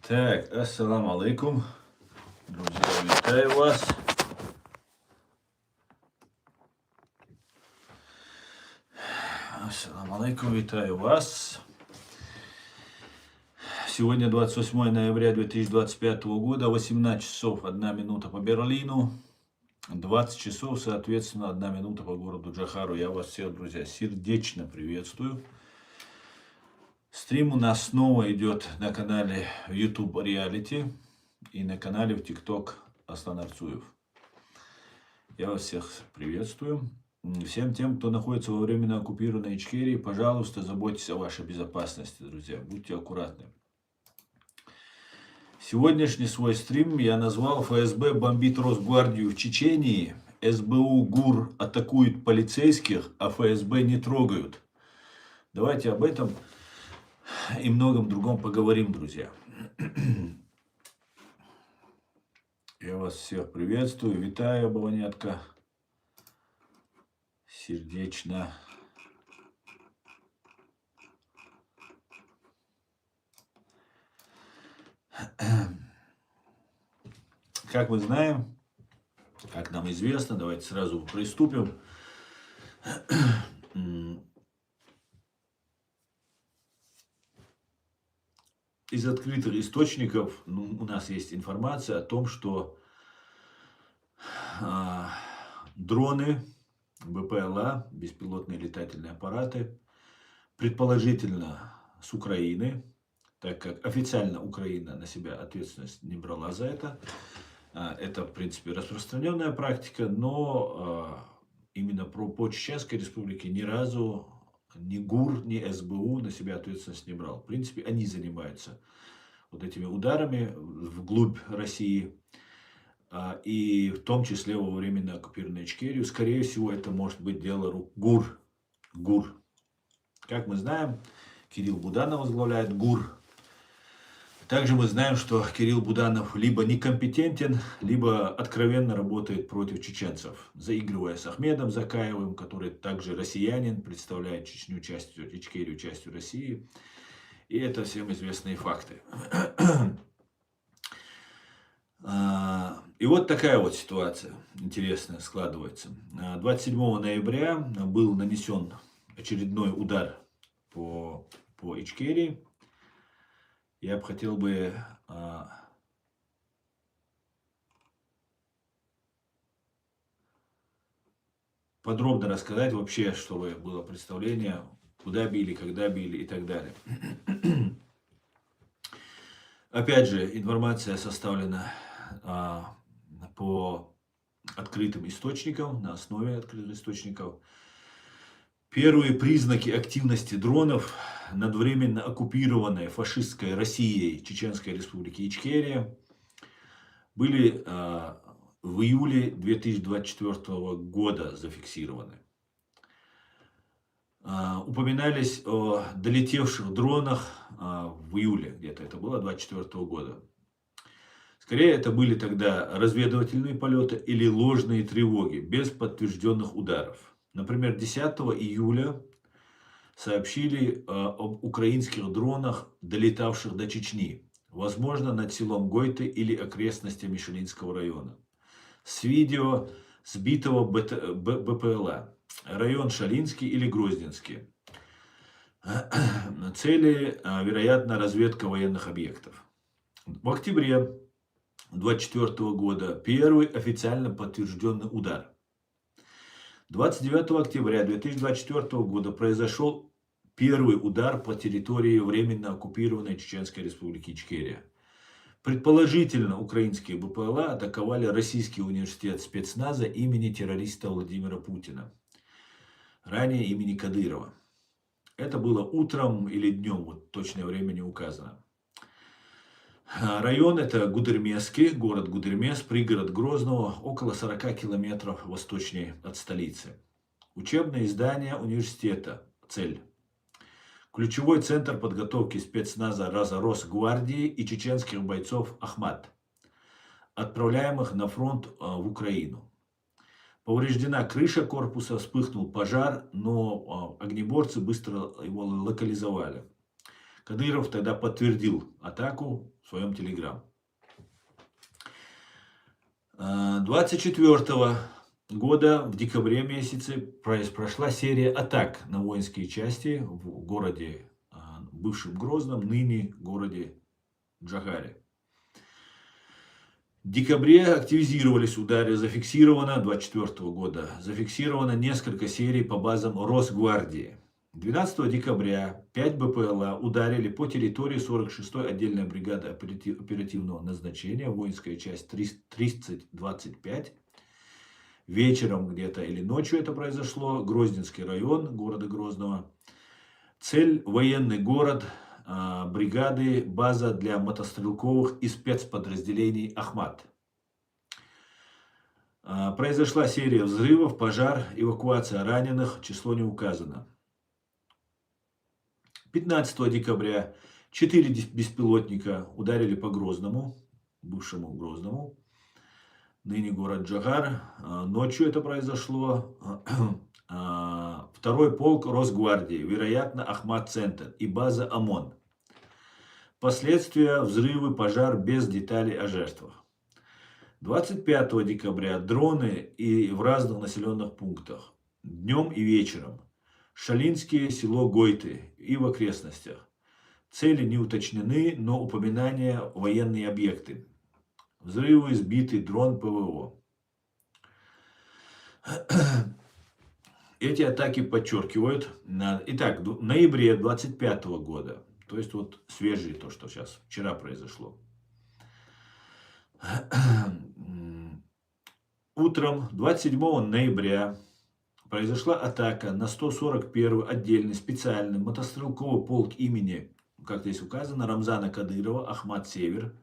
Так, ассаламу алейкум. Друзья, вітаю вас. Ассаламу алейкум, вітаю вас. Сегодня 28 ноября 2025 года, 18 часов 1 минута по Берлину, 20 часов, соответственно, 1 минута по городу Джохару. Я вас всех, друзья, сердечно приветствую. Стрим у нас снова идет на канале YouTube Reality и на канале в TikTok Аслан Арцуев. Я вас всех приветствую. Всем тем, кто находится во временно оккупированной Ичкерии, пожалуйста, заботьтесь о вашей безопасности, друзья. Будьте аккуратны. Сегодняшний свой стрим я назвал «ФСБ бомбит Росгвардию в Чечении», СБУ ГУР атакует полицейских, а ФСБ не трогают. Давайте об этом и многом другом поговорим, друзья. Я вас всех приветствую, витаю, Бавонятка. Сердечно. Как мы знаем, как нам известно, давайте сразу приступим. Из открытых источников у нас есть информация о том, что дроны, БПЛА, беспилотные летательные аппараты, предположительно с Украины, так как официально Украина на себя ответственность не брала за это. Это, в принципе, распространенная практика, но именно по Чеченской Республике ни разу ни ГУР, ни СБУ на себя ответственность не брал. В принципе, они занимаются вот этими ударами вглубь России, и в том числе во временно оккупированную Ичкерию. Скорее всего, это может быть дело рук ГУР. Как мы знаем, Кирилл Буданов возглавляет ГУР. Также мы знаем, что Кирилл Буданов либо некомпетентен, либо откровенно работает против чеченцев, заигрывая с Ахмедом Закаевым, который также россиянин, представляет Чечню частью, Ичкерию частью России. И это всем известные факты. И вот такая вот ситуация интересная складывается. 27 ноября был нанесен очередной удар по Ичкерии. Я бы хотел бы подробно рассказать вообще, чтобы было представление, куда били, когда били и так далее. Опять же, информация составлена по открытым источникам, на основе открытых источников. Первые признаки активности дронов над временно оккупированной фашистской Россией Чеченской Республики Ичкерия были в июле 2024 года зафиксированы. Упоминались о долетевших дронах в июле, где-то это было, 2024 года. Скорее, это были тогда разведывательные полеты или ложные тревоги, без подтвержденных ударов. Например, 10 июля сообщили об украинских дронах, долетавших до Чечни, возможно, над селом Гойты или окрестностями Мишелинского района. С видео сбитого БПЛА. Район Шалинский или Грозненский. Цели, вероятно, разведка военных объектов. В октябре 2024 года первый официально подтвержденный удар. 29 октября 2024 года произошел первый удар по территории временно оккупированной Чеченской Республики Ичкерия. Предположительно, украинские БПЛА атаковали Российский университет спецназа имени террориста Владимира Путина, ранее имени Кадырова. Это было утром или днем, вот точное время не указано. Район это Гудермесский, город Гудермес, пригород Грозного, около 40 километров восточнее от столицы. Учебное издание университета, цель. Ключевой центр подготовки спецназа Росгвардии и чеченских бойцов Ахмат, отправляемых на фронт в Украину. Повреждена крыша корпуса, вспыхнул пожар, но огнеборцы быстро его локализовали. Кадыров тогда подтвердил атаку в своем телеграм. 24 года в декабре месяце прошла серия атак на воинские части в городе, бывшем Грозном, ныне городе Джахаре. В декабре активизировались удары, зафиксировано 24 года, зафиксировано несколько серий по базам Росгвардии. 12 декабря 5 БПЛА ударили по территории 46-й отдельной бригады оперативного назначения, воинская часть 3025. Вечером где-то или ночью это произошло, Грозненский район города Грозного. Цель – военный город, бригады, база для мотострелковых и спецподразделений «Ахмат». Произошла серия взрывов, пожар, эвакуация раненых, число не указано. 15 декабря 4 беспилотника ударили по Грозному, бывшему Грозному, ныне город Джахар. Ночью это произошло. Второй полк Росгвардии, вероятно, Ахмат-центр и база ОМОН. Последствия: взрывы, пожар, без деталей о жертвах. 25 декабря дроны и в разных населенных пунктах, днем и вечером. Шалинские, село Гойты и в окрестностях. Цели не уточнены, но упоминания военные объекты. Взрывы, сбитый дрон ПВО. Эти атаки подчеркивают. Итак, в ноябре 25 года, то есть вот свежее то, что сейчас, вчера произошло. Утром 27 ноября произошла атака на 141-й отдельный специальный мотострелковый полк имени, как здесь указано, Рамзана Кадырова, Ахмат-Север.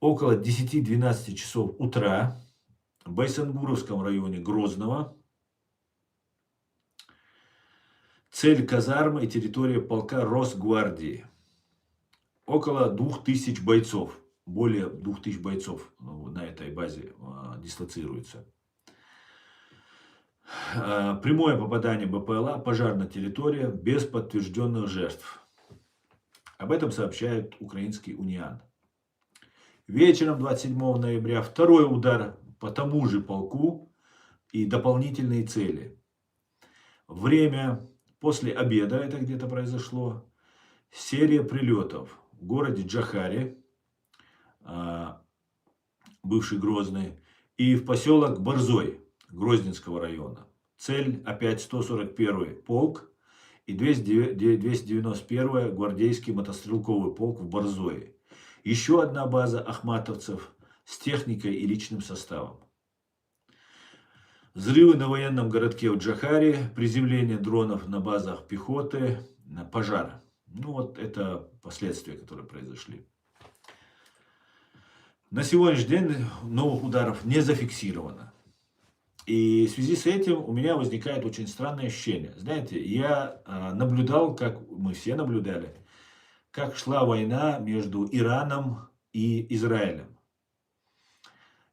Около 10-12 часов утра в Байсангуровском районе Грозного. Цель — казармы и территория полка Росгвардии. Около 2000 бойцов, более 2000 бойцов на этой базе дислоцируется. Прямое попадание БПЛА, пожарная территория, без подтвержденных жертв. Об этом сообщает украинский Униан. Вечером 27 ноября второй удар по тому же полку и дополнительные цели. Время после обеда, это где-то произошло, серия прилетов в городе Джахаре, бывший Грозный, и в поселок Борзой Грозненского района. Цель опять 141-й полк и 291-й гвардейский мотострелковый полк в Борзое. Еще одна база ахматовцев с техникой и личным составом. Взрывы на военном городке в Джахаре, приземление дронов на базах пехоты, пожар. Ну вот это последствия, которые произошли. На сегодняшний день новых ударов не зафиксировано. И в связи с этим у меня возникает очень странное ощущение. Знаете, я наблюдал, как мы все наблюдали, как шла война между Ираном и Израилем.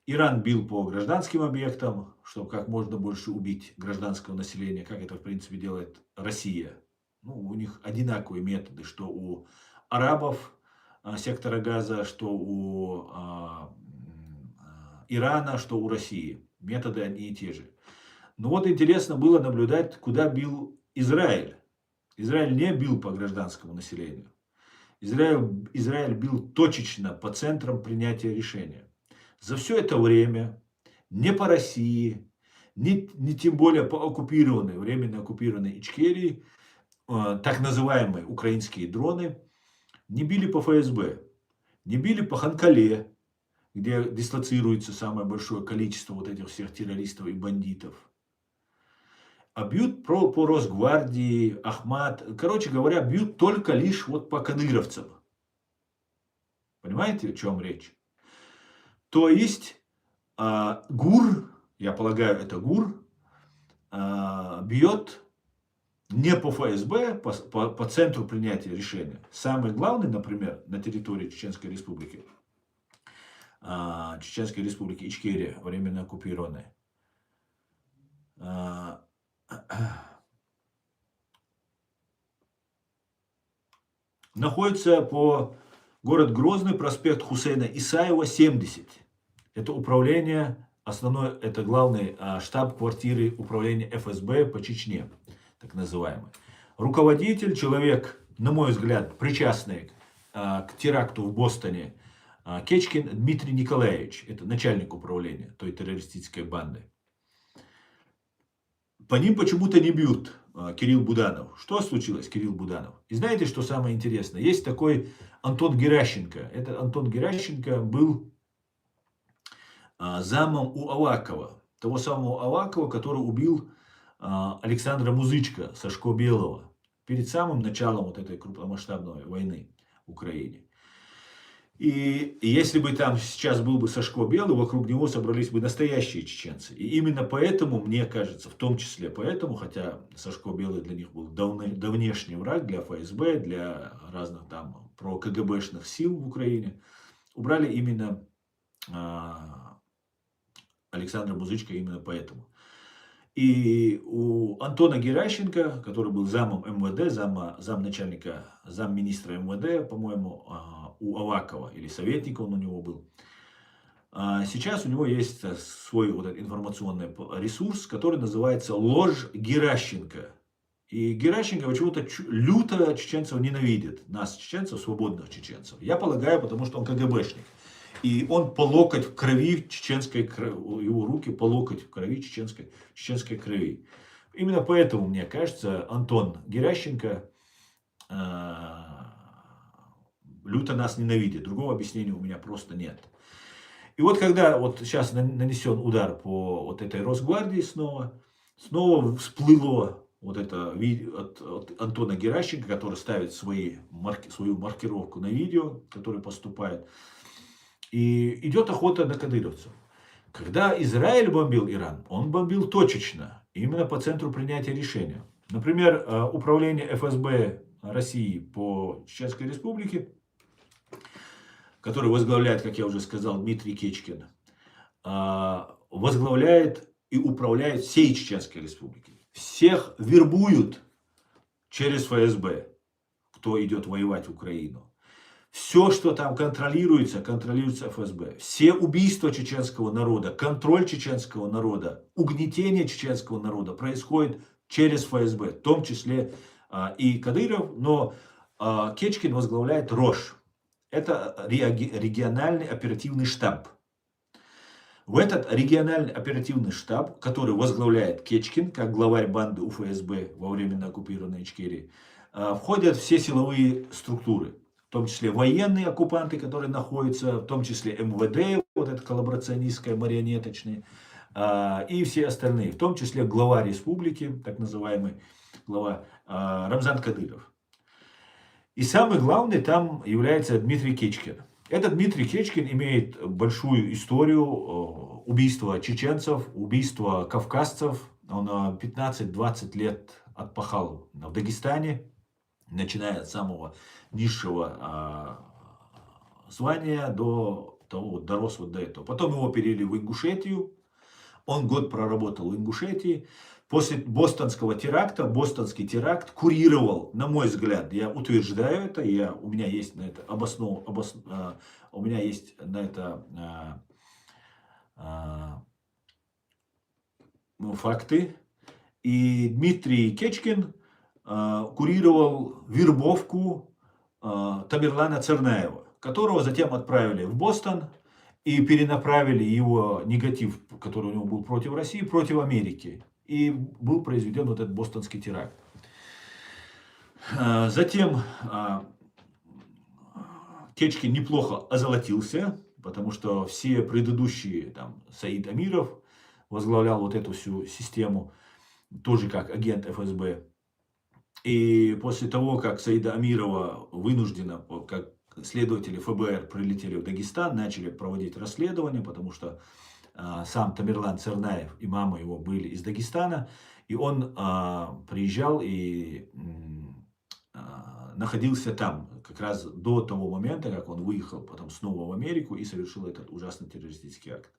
Иран бил по гражданским объектам, чтобы как можно больше убить гражданского населения, как это в принципе делает Россия. Ну, у них одинаковые методы, что у арабов сектора Газа, что у Ирана, что у России. Методы одни и те же. Но вот интересно было наблюдать, куда бил Израиль. Израиль не бил по гражданскому населению. Израиль бил точечно по центрам принятия решения. За все это время не по России, не тем более по оккупированной, временно оккупированной Ичкерии, так называемые украинские дроны, не били по ФСБ, не били по Ханкале, где дислоцируется самое большое количество вот этих всех террористов и бандитов. А бьют по Росгвардии, Ахмат. Короче говоря, бьют только лишь вот по кадыровцам. Понимаете, о чем речь? То есть ГУР, я полагаю, это ГУР, бьет не по ФСБ, по центру принятия решения. Самый главный, например, на территории Чеченской Республики Ичкерия, временно оккупированной, находится по Город Грозный, проспект Хусейна Исаева, 70. Это управление, основной, это главный штаб-квартиры управления ФСБ по Чечне, так называемый. Руководитель, человек, на мой взгляд, причастный к теракту в Бостоне, Кечкин Дмитрий Николаевич, это начальник управления той террористической банды. По ним почему-то не бьют Кирилл Буданов. Что случилось, Кирилл Буданов? И знаете, что самое интересное? Есть такой Антон Геращенко. Этот Антон Геращенко был замом у Авакова. Того самого Авакова, который убил Александра Музычка, Сашко Белого. Перед самым началом вот этой крупномасштабной войны в Украине. И если бы там сейчас был бы Сашко Белый, вокруг него собрались бы настоящие чеченцы. И именно поэтому, мне кажется, в том числе поэтому, хотя Сашко Белый для них был давнешний враг, для ФСБ, для разных там КГБшных сил в Украине, убрали именно Александра Музычка именно поэтому. И у Антона Геращенко, который был замом МВД, замминистра МВД, по-моему, у Авакова, или советник он у него был. Сейчас у него есть свой вот этот информационный ресурс, который называется «Ложь Геращенко». И Геращенко почему-то люто чеченцев ненавидит, нас, чеченцев, свободных чеченцев. Я полагаю, потому что он КГБшник. И он по локоть в крови чеченской крови, его руки по локоть в крови чеченской крови. Именно поэтому, мне кажется, Антон Геращенко люто нас ненавидит. Другого объяснения у меня просто нет. И вот когда вот сейчас нанесен удар по вот этой Росгвардии снова всплыло вот это видео от Антона Геращенко, который ставит свою маркировку на видео, которое поступает. И идет охота на кадыровцев. Когда Израиль бомбил Иран, он бомбил точечно, именно по центру принятия решения. Например, управление ФСБ России по Чеченской Республике, который возглавляет, как я уже сказал, Дмитрий Кечкин, возглавляет и управляет всей Чеченской Республикой. Всех вербуют через ФСБ, кто идет воевать в Украину. Все, что там контролируется ФСБ. Все убийства чеченского народа, контроль чеченского народа, угнетение чеченского народа происходит через ФСБ. В том числе и Кадыров, но Кечкин возглавляет РОШ. Это региональный оперативный штаб. В этот региональный оперативный штаб, который возглавляет Кечкин, как главарь банды УФСБ во временно оккупированной Ичкерии, входят все силовые структуры. В том числе военные оккупанты, которые находятся, в том числе МВД, вот это коллаборационистское, марионеточное, и все остальные, в том числе глава республики, так называемый глава Рамзан Кадыров. И самый главный там является Дмитрий Кечкин. Этот Дмитрий Кечкин имеет большую историю убийства чеченцев, убийства кавказцев. Он 15-20 лет отпахал в Дагестане, начиная от самого низшего звания до того, дорос вот до этого. Потом его перевели в Ингушетию. Он год проработал в Ингушетии. После бостонского теракта, бостонский теракт курировал, на мой взгляд, я утверждаю это, у меня есть на это у меня есть на это факты. И Дмитрий Кечкин курировал вербовку Тамерлана Цернаева, которого затем отправили в Бостон и перенаправили его негатив, который у него был против России, против Америки. И был произведен вот этот бостонский теракт. Затем Кечкин неплохо озолотился, потому что все предыдущие, там, Саид Амиров возглавлял вот эту всю систему, тоже как агент ФСБ. И после того, как Саида Амирова вынужденно, как следователи ФБР прилетели в Дагестан, начали проводить расследование, потому что сам Тамерлан Цернаев и мама его были из Дагестана, и он приезжал и находился там как раз до того момента, как он выехал потом снова в Америку и совершил этот ужасный террористический акт.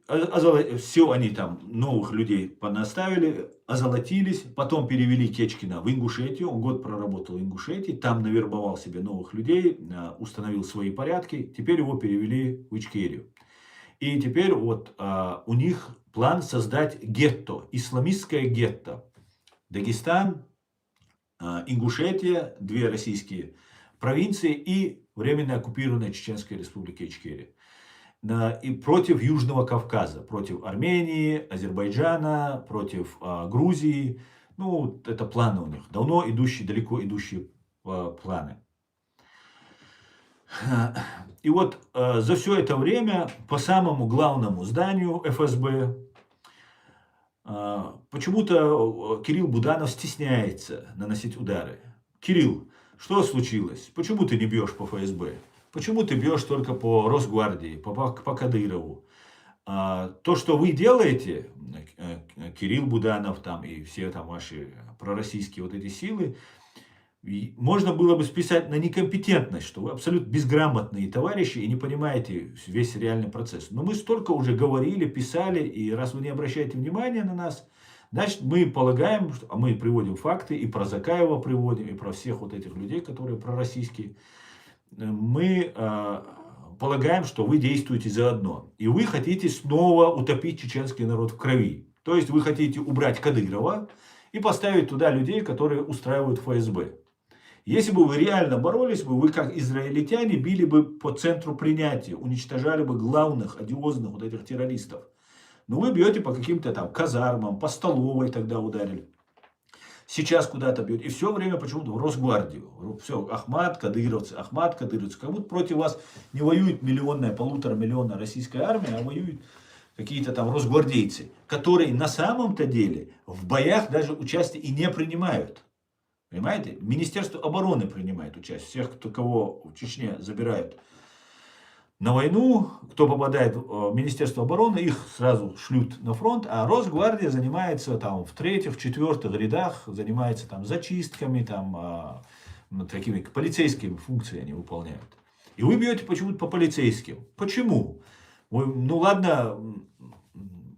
все они там новых людей понаставили, озолотились, потом перевели Кечкина в Ингушетию, он год проработал в Ингушетии, там навербовал себе новых людей, установил свои порядки, теперь его перевели в Ичкерию. И теперь вот у них план создать гетто, исламистское гетто. Дагестан, Ингушетия, две российские провинции и временно оккупированная Чеченская республика Ичкерия. И против Южного Кавказа, против Армении, Азербайджана, против Грузии. Ну, это планы у них, давно идущие, далеко идущие планы. И вот за все это время по самому главному зданию ФСБ почему-то Кирилл Буданов стесняется наносить удары. Кирилл, что случилось? Почему ты не бьешь по ФСБ? Почему ты бьешь только по Росгвардии, по Кадырову? То, что вы делаете, Кирилл Буданов там и все там ваши пророссийские вот эти силы, можно было бы списать на некомпетентность, что вы абсолютно безграмотные товарищи и не понимаете весь реальный процесс. Но мы столько уже говорили, писали, и раз вы не обращаете внимания на нас, значит мы полагаем, а мы приводим факты, и про Закаева приводим, и про всех вот этих людей, которые пророссийские, мы полагаем, что вы действуете заодно. И вы хотите снова утопить чеченский народ в крови. То есть вы хотите убрать Кадырова и поставить туда людей, которые устраивают ФСБ. Если бы вы реально боролись, вы как израильтяне били бы по центру принятия, уничтожали бы главных, одиозных вот этих террористов. Но вы бьете по каким-то там казармам, по столовой тогда ударили. Сейчас куда-то бьете. И все время почему-то в Росгвардию. Все, Ахмат, кадыровцы. Как будто против вас не воюет миллионная, 1,5 миллиона российская армия, а воюют какие-то там росгвардейцы, которые на самом-то деле в боях даже участие и не принимают. Понимаете? Министерство обороны принимает участие. Всех, кого в Чечне забирают на войну, кто попадает в Министерство обороны, их сразу шлют на фронт, а Росгвардия занимается там в 3-х, 4-х рядах, занимается там зачистками, там такими полицейскими функциями они выполняют. И вы бьете почему-то по полицейским. Почему? Ну ладно,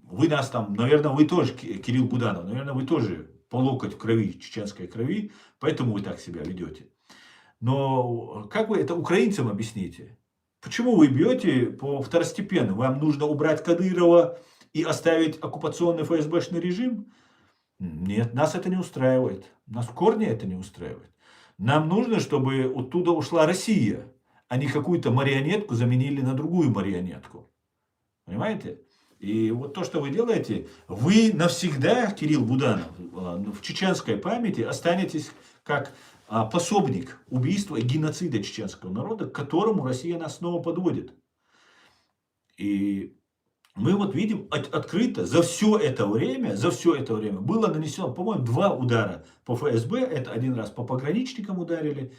вы нас там, наверное, вы тоже, Кирилл Буданов, наверное, вы тоже по локоть в крови, чеченской крови, поэтому вы так себя ведете. Но как вы это украинцам объясните? Почему вы бьете по второстепенным? Вам нужно убрать Кадырова и оставить оккупационный ФСБшный режим? Нет, нас это не устраивает. Нас в корне это не устраивает. Нам нужно, чтобы оттуда ушла Россия, а не какую-то марионетку заменили на другую марионетку. Понимаете? И вот то, что вы делаете, вы навсегда, Кирилл Буданов, в чеченской памяти останетесь как пособник убийства и геноцида чеченского народа, к которому Россия нас снова подводит. И мы вот видим открыто за все это время было нанесено, по-моему, 2 удара по ФСБ. Это один раз по пограничникам ударили,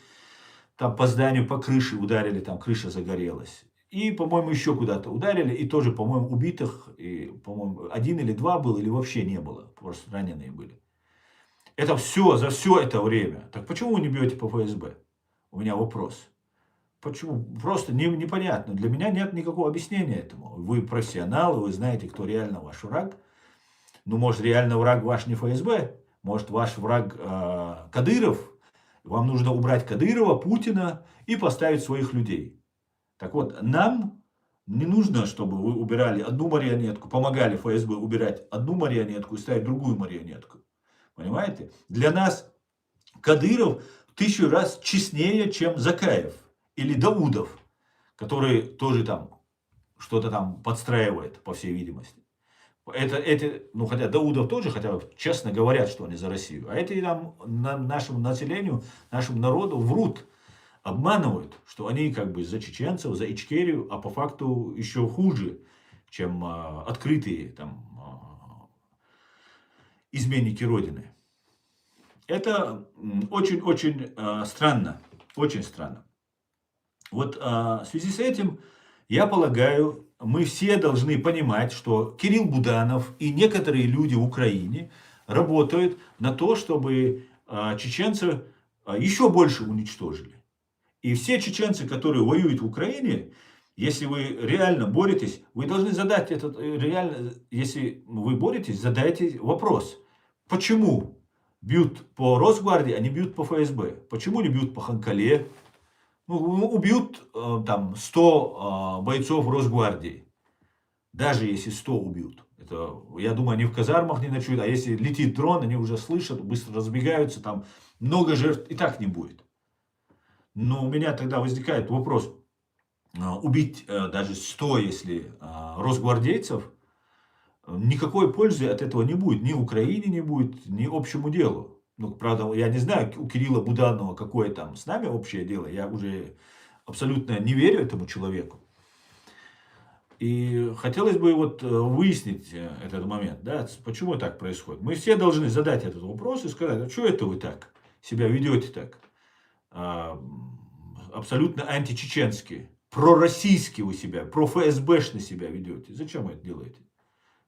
там по зданию, по крыше ударили, там крыша загорелась. И, по-моему, еще куда-то ударили, и тоже, по-моему, убитых, и, по-моему, 1 или 2 было, или вообще не было, просто раненые были. Это все, за все это время. Так почему вы не бьете по ФСБ? У меня вопрос. Почему? Просто непонятно. Для меня нет никакого объяснения этому. Вы профессионалы, вы знаете, кто реально ваш враг. Ну, может, реально враг ваш не ФСБ, может, ваш враг Кадыров. Вам нужно убрать Кадырова, Путина и поставить своих людей. Так вот, нам не нужно, чтобы вы убирали одну марионетку, помогали ФСБ убирать одну марионетку и ставить другую марионетку. Понимаете? Для нас Кадыров в 1000 раз честнее, чем Закаев или Даудов, который тоже там что-то там подстраивает, по всей видимости. Ну, хотя Даудов тоже, хотя бы честно говорят, что они за Россию. А эти там нашему населению, нашему народу врут. Обманывают, что они как бы за чеченцев, за Ичкерию, а по факту еще хуже, чем открытые там изменники Родины. Это очень-очень странно, очень странно. Вот в связи с этим, я полагаю, мы все должны понимать, что Кирилл Буданов и некоторые люди в Украине работают на то, чтобы чеченцев еще больше уничтожили. И все чеченцы, которые воюют в Украине, Если вы реально боретесь, вы должны задать этот, реально, если вы боретесь, задайте вопрос. Почему бьют по Росгвардии, а не бьют по ФСБ? Почему не бьют по Ханкале? Ну, убьют там 100 бойцов Росгвардии. Даже если 100 убьют. Это, я думаю, они в казармах не ночуют, а если летит дрон, они уже слышат, быстро разбегаются, там много жертв и так не будет. Но у меня тогда возникает вопрос, убить даже 100, если росгвардейцев, никакой пользы от этого не будет. Ни Украине не будет, ни общему делу. Ну, правда, я не знаю, у Кирилла Буданова какое там с нами общее дело. Я уже абсолютно не верю этому человеку. И хотелось бы вот выяснить этот момент, да, почему так происходит. Мы все должны задать этот вопрос и сказать, а что это вы так себя ведете так? Абсолютно античеченски, пророссийски вы себя, про-ФСБшно себя ведете. Зачем вы это делаете?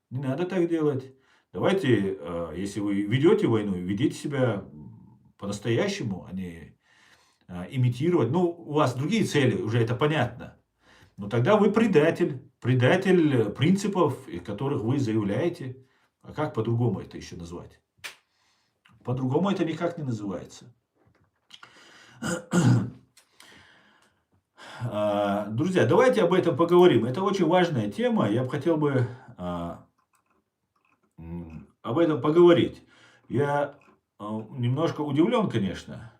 Не надо так делать. Давайте, если вы ведете войну, ведите себя по-настоящему, а не имитировать. Ну, у вас другие цели, уже это понятно. Но тогда вы предатель, предатель принципов, из которых вы заявляете. А как по-другому это еще назвать? По-другому это никак не называется. Друзья, давайте об этом поговорим. Это очень важная тема. Я бы хотел бы об этом поговорить. Я немножко удивлен, конечно.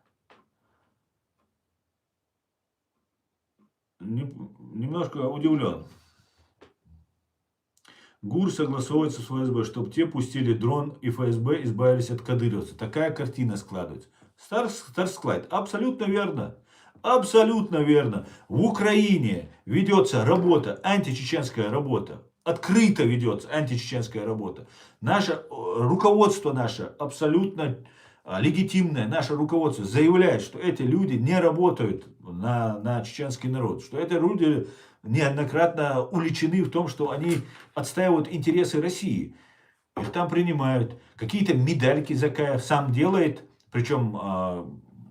Немножко удивлен. ГУР согласовывается с ФСБ, чтобы те пустили дрон и ФСБ избавились от кадыровцев. Такая картина складывается. Старсклайд. Абсолютно верно. Абсолютно верно. В Украине ведется работа, античеченская работа. Открыто ведется античеченская работа. Наше руководство наше абсолютно легитимное, наше руководство заявляет, что эти люди не работают на чеченский народ. Что эти люди неоднократно уличены в том, что они отстаивают интересы России. Их там принимают. Какие-то медальки Закаев сам делает, причем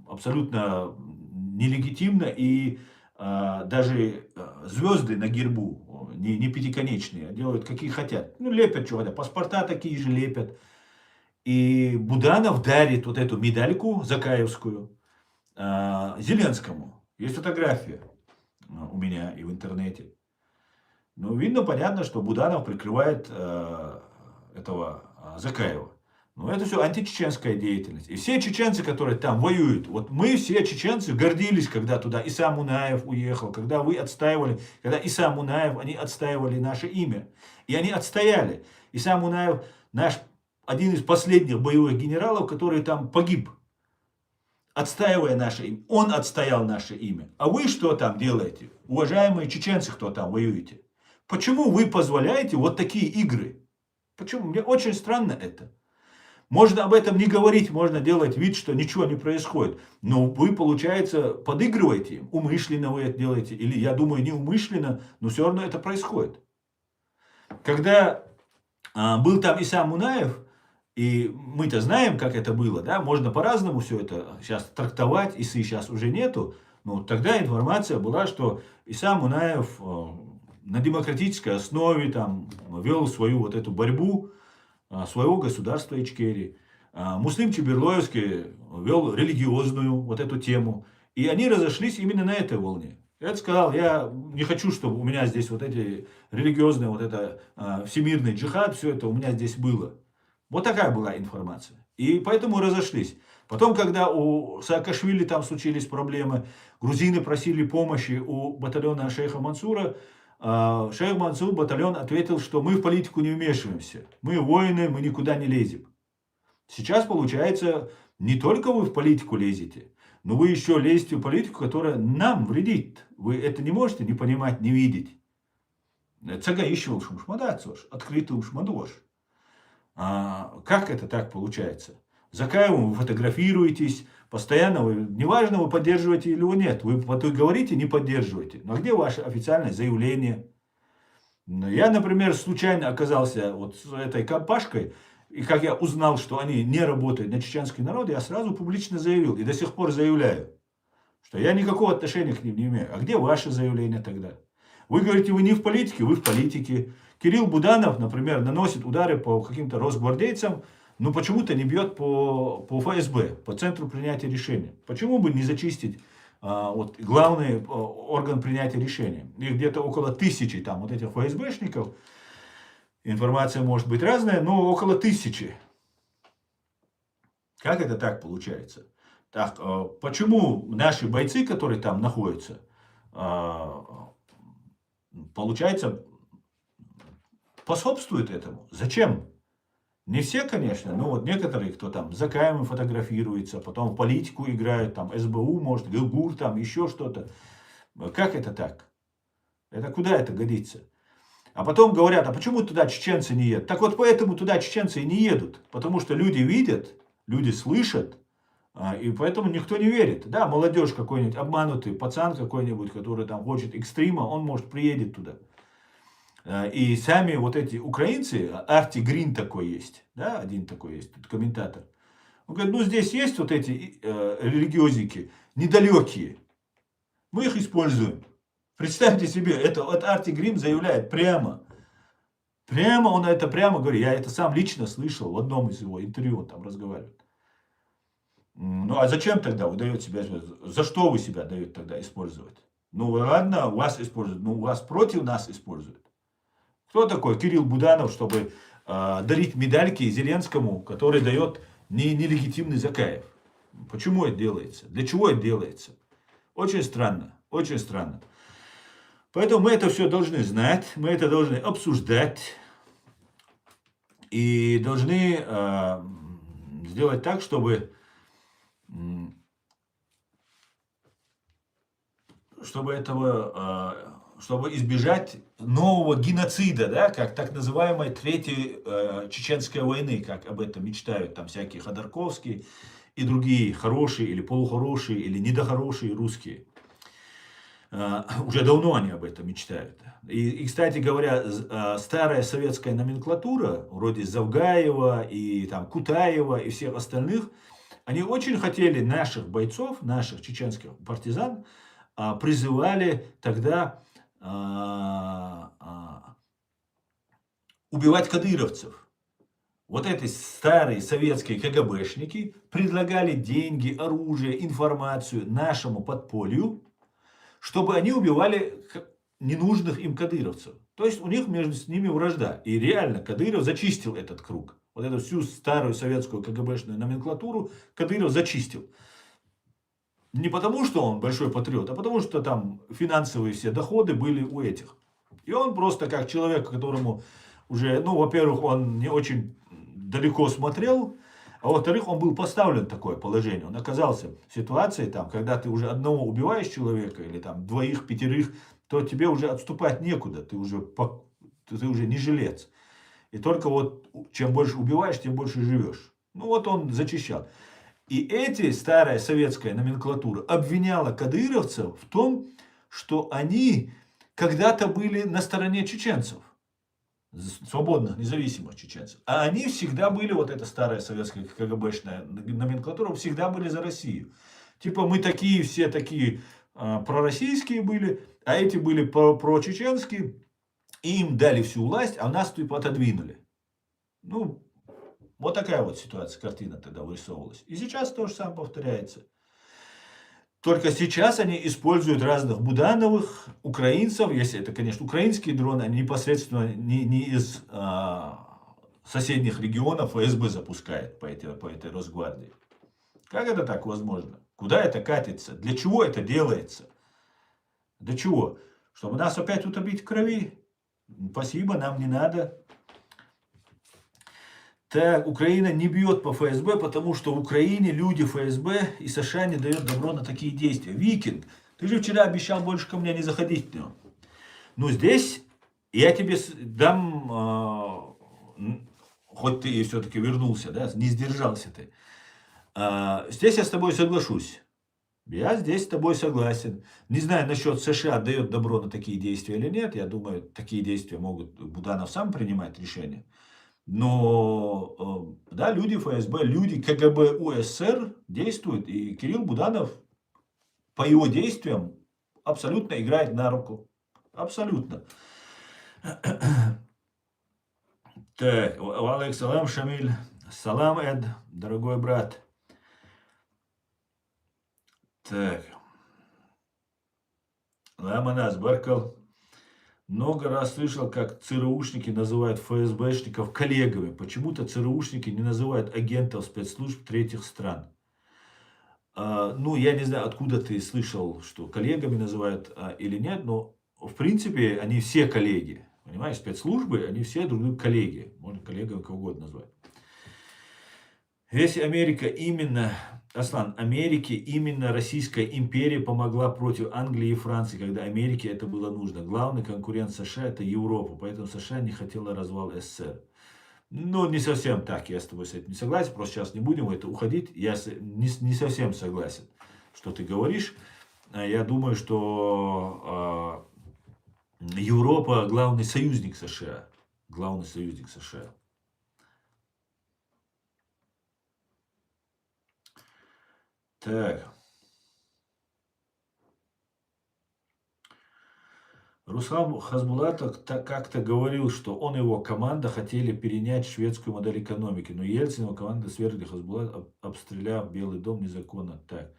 абсолютно нелегитимно. И даже звезды на гербу, не пятиконечные, а делают какие хотят. Ну, лепят что хотят. Паспорта такие же лепят. И Буданов дарит вот эту медальку закаевскую Зеленскому. Есть фотография у меня и в интернете. Ну, видно, понятно, что Буданов прикрывает этого Закаева. Но это все античеченская деятельность. И все чеченцы, которые там воюют, вот мы все чеченцы гордились, когда туда Иса Мунаев уехал, когда вы отстаивали, когда Иса Мунаев, они отстаивали наше имя. И они отстояли. Иса Мунаев наш один из последних боевых генералов, который там погиб, отстаивая наше имя. Он отстоял наше имя. А вы что там делаете? Уважаемые чеченцы, кто там воюете? Почему вы позволяете вот такие игры? Почему? Мне очень странно это. Можно об этом не говорить, можно делать вид, что ничего не происходит. Но вы, получается, подыгрываете им. Умышленно вы это делаете. Или, я думаю, не умышленно, но все равно это происходит. Когда был там Иса Мунаев, и мы-то знаем, как это было, да, можно по-разному все это сейчас трактовать, Исы сейчас уже нету, но тогда информация была, что Иса Мунаев на демократической основе там вел свою вот эту борьбу своего государства Ичкерии. Муслим Чеберлоевский вел религиозную вот эту тему. И они разошлись именно на этой волне. Я сказал, я не хочу, чтобы у меня здесь вот эти религиозные, вот это всемирный джихад, все это у меня здесь было. Вот такая была информация. И поэтому разошлись. Потом, когда у Саакашвили там случились проблемы, грузины просили помощи у батальона шейха Мансура, шейх Мансур, батальон ответил, что мы в политику не вмешиваемся. Мы воины, мы никуда не лезем. Сейчас, получается, не только вы в политику лезете, но вы еще лезете в политику, которая нам вредит. Вы это не можете не понимать, не видеть. Цагаищевал шумшмадацош, открытый ушмадош. Как это так получается? Закаевым вы фотографируетесь, постоянно вы, неважно, вы поддерживаете или нет, вы говорите, не поддерживаете. Но где ваше официальное заявление? Я, например, случайно оказался вот с этой компашкой, и как я узнал, что они не работают на чеченский народ, я сразу публично заявил, и до сих пор заявляю, что я никакого отношения к ним не имею. А где ваше заявление тогда? Вы говорите, вы не в политике, вы в политике. Кирилл Буданов, например, наносит удары по каким-то росгвардейцам, но почему-то не бьет по ФСБ, по центру принятия решений. Почему бы не зачистить вот, главный орган принятия решений? Их где-то около 1000 там вот этих ФСБшников. Информация может быть разная, но около 1000. Как это так получается? Так, почему наши бойцы, которые там находятся, получается, способствуют этому? Зачем? Не все, конечно, но вот некоторые, кто там за камерой фотографируется, потом в политику играют, там СБУ, может, ГУР, там еще что-то. Как это так? Это куда это годится? А потом говорят, а почему туда чеченцы не едут? Так вот поэтому туда чеченцы и не едут. Потому что люди видят, люди слышат, и поэтому никто не верит. Да, молодежь какой-нибудь, обманутый пацан какой-нибудь, который там хочет экстрима, он, может, приедет туда. И сами вот эти украинцы, Арти Грин такой есть, да, один такой есть, тут комментатор. Он говорит, ну здесь есть вот эти религиозики недалекие, мы их используем. Представьте себе, это вот Арти Грин заявляет прямо он это прямо говорит, я это сам лично слышал в одном из его интервью, он там разговаривает. Ну а зачем тогда вы даете себя, за что вы себя даете тогда использовать? Ну ладно, вас используют, но вас против нас используют. Кто такой Кирилл Буданов, чтобы дарить медальки Зеленскому, который дает нелегитимный Закаев? Почему это делается? Для чего это делается? Очень странно, очень странно. Поэтому мы это все должны знать, мы это должны обсуждать и должны сделать так, чтобы избежать нового геноцида, да, как так называемой Третьей Чеченской войны, как об этом мечтают там всякие Ходорковские и другие хорошие или полухорошие или недохорошие русские. Уже давно они об этом мечтают. И, кстати говоря, старая советская номенклатура, вроде Завгаева и там, Кутаева и всех остальных, они очень хотели наших бойцов, наших чеченских партизан, призывали тогда убивать кадыровцев. Вот эти старые советские КГБшники предлагали деньги, оружие, информацию нашему подполью, чтобы они убивали ненужных им кадыровцев. То есть у них между ними вражда. И реально Кадыров зачистил этот круг. Вот эту всю старую советскую КГБшную номенклатуру Кадыров зачистил. Не потому, что он большой патриот, а потому, что там финансовые все доходы были у этих. И он просто как человек, которому уже, ну, во-первых, он не очень далеко смотрел, а во-вторых, он был поставлен в такое положение. Он оказался в ситуации, там, когда ты уже одного убиваешь человека, или там двоих, пятерых, то тебе уже отступать некуда, ты уже не жилец. И только вот чем больше убиваешь, тем больше живешь. Ну вот он зачищал. И старая советская номенклатура обвиняла кадыровцев в том, что они когда-то были на стороне чеченцев. Свободных, независимых чеченцев. А они всегда были, вот эта старая советская КГБшная номенклатура, всегда были за Россию. Типа мы такие, все такие пророссийские были, а эти были прочеченские, и им дали всю власть, а нас типа отодвинули. Ну, вот такая вот ситуация, картина тогда вырисовывалась. И сейчас то же самое повторяется. Только сейчас они используют разных Будановых, украинцев, если это, конечно, украинские дроны, они непосредственно не из соседних регионов ФСБ запускают по этой Росгвардии. Как это так возможно? Куда это катится? Для чего это делается? Для чего? Чтобы нас опять утопить в крови? Спасибо, нам не надо. Так, Украина не бьет по ФСБ, потому что в Украине люди ФСБ и США не дают добро на такие действия. Викинг, ты же вчера обещал больше ко мне не заходить в него. Ну, здесь я тебе дам, хоть ты все-таки вернулся, да, не сдержался ты. Здесь я с тобой соглашусь. Я здесь с тобой согласен. Не знаю, насчет США дает добро на такие действия или нет. Я думаю, такие действия могут Буданов сам принимать решение. Но, да, люди ФСБ, люди КГБ УССР действуют, и Кирилл Буданов по его действиям абсолютно играет на руку. Абсолютно. Так, валейк салам, Шамиль. Салам, Эд, дорогой брат. Так, Ламанас Баркал. Много раз слышал, как ЦРУшники называют ФСБшников коллегами. Почему-то ЦРУшники не называют агентов спецслужб третьих стран. Ну, я не знаю, откуда ты слышал, что коллегами называют или нет, но в принципе они все коллеги. Понимаешь, спецслужбы, они все друг друга коллеги. Можно коллегами кого угодно назвать. Если Америка именно, Аслан, Америке именно Российская империя помогла против Англии и Франции, когда Америке это было нужно. Главный конкурент США это Европа, поэтому США не хотела развал СССР. Ну, не совсем так, я с тобой с этим не согласен, просто сейчас не будем в это уходить. Я не совсем согласен, что ты говоришь. Я думаю, что Европа главный союзник США. Главный союзник США. Так. Руслан Хасбулатов как-то говорил, что он и его команда хотели перенять шведскую модель экономики, но Ельцин и его команда свергли Хасбулатов, обстреляв Белый дом незаконно. Так.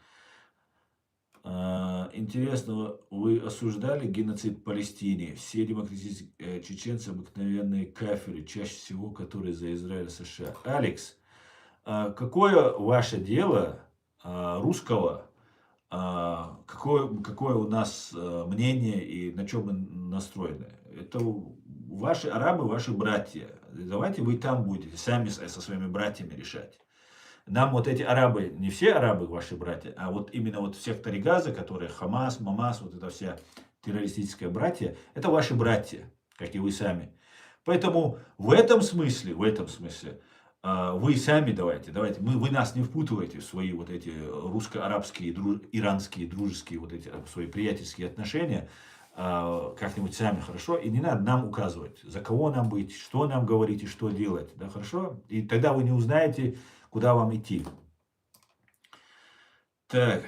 Интересно, вы осуждали геноцид в Палестине? Все демократические чеченцы обыкновенные кафиры, чаще всего которые за Израиль и США. Алекс, какое ваше дело русского, какое у нас мнение и на чем мы настроены? Это ваши арабы, ваши братья. Давайте вы там будете сами со своими братьями решать. Нам вот эти арабы, не все арабы ваши братья, а вот именно вот в секторе Газа, которые Хамас, Мамас, вот это вся террористическая братья, это ваши братья, как и вы сами. Поэтому в этом смысле, вы сами давайте, вы нас не впутывайте в свои вот эти русско-арабские, иранские, дружеские, вот эти свои приятельские отношения, как-нибудь сами, хорошо? И не надо нам указывать, за кого нам быть, что нам говорить и что делать, да, хорошо? И тогда вы не узнаете, куда вам идти. Так,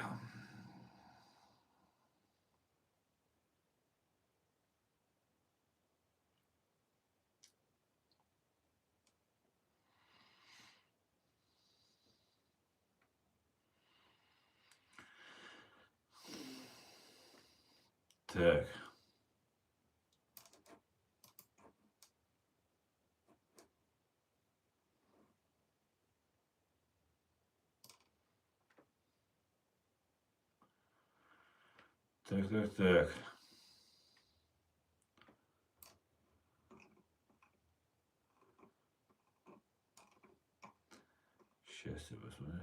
так, так. Сейчас я посмотрю.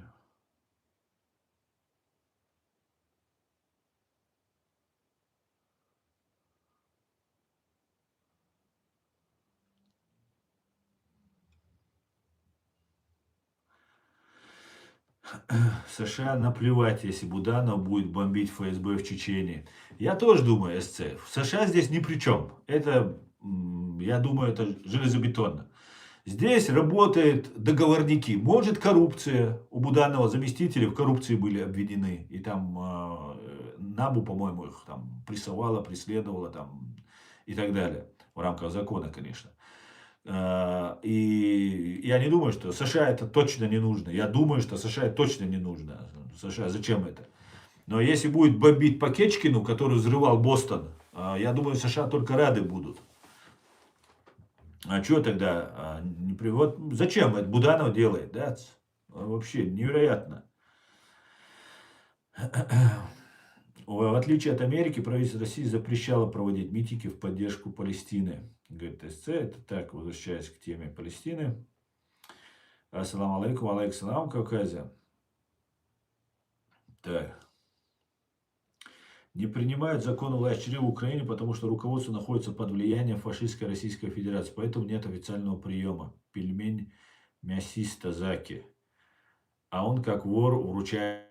США наплевать, если Буданов будет бомбить ФСБ в Чечении. Я тоже думаю, СЦ. США здесь ни при чем. Это, я думаю, это железобетонно. Здесь работают договорники. Может, коррупция. У Буданова заместители в коррупции были обвинены. И там НАБУ, по-моему, их там прессовала, преследовала там, и так далее. В рамках закона, конечно. И я не думаю, что США это точно не нужно. Я думаю, что США это точно не нужно. США зачем это? Но если будет бомбить по Кечкину, который взрывал Бостон, я думаю, США только рады будут. А что тогда? Вот зачем это Буданов делает? Да? Вообще невероятно. В отличие от Америки, правительство России запрещало проводить митинги в поддержку Палестины. Говорит СЦ, это так, возвращаясь к теме Палестины. Ассаламу алейкум, алейкум салам, Кавказе. Так. Не принимают закон власть в Украине, потому что руководство находится под влиянием фашистской Российской Федерации. Поэтому нет официального приема. Пельмень мясиста Заки. А он как вор вручает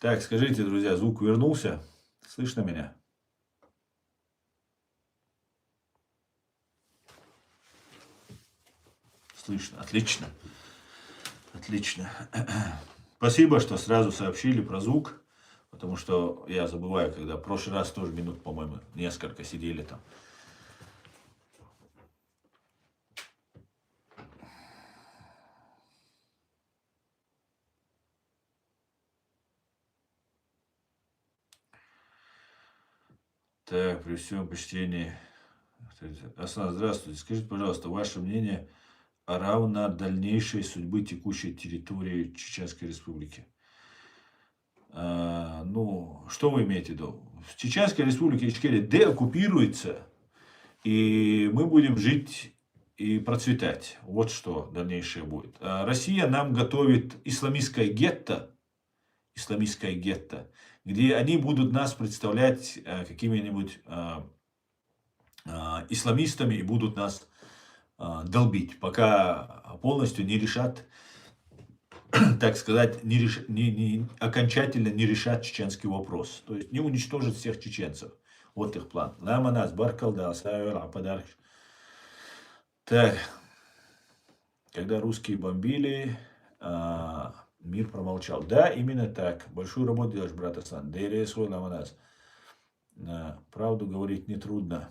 Так, скажите, друзья, звук вернулся? Слышно меня? Слышно. Отлично. Отлично. Спасибо, что сразу сообщили про звук, потому что я забываю, когда в прошлый раз тоже минут, по-моему, несколько сидели там. Так, при всем почтении. Аслан, здравствуйте. Скажите, пожалуйста, ваше мнение равно дальнейшей судьбы текущей территории Чеченской Республики. Ну, что вы имеете в виду? В Чеченской Республике Ичкерия деоккупируется, и мы будем жить и процветать. Вот что дальнейшее будет. Россия нам готовит исламистское гетто, где они будут нас представлять какими-нибудь исламистами и будут нас долбить, пока полностью не решат, так сказать, окончательно не решат чеченский вопрос. То есть не уничтожат всех чеченцев. Вот их план. Ламанас, Баркалда, Подарок. Так, когда русские бомбили, мир промолчал. Да, именно так. Большую работу делаешь, брат Асан. Дерия свой Ламанас. Правду говорить нетрудно.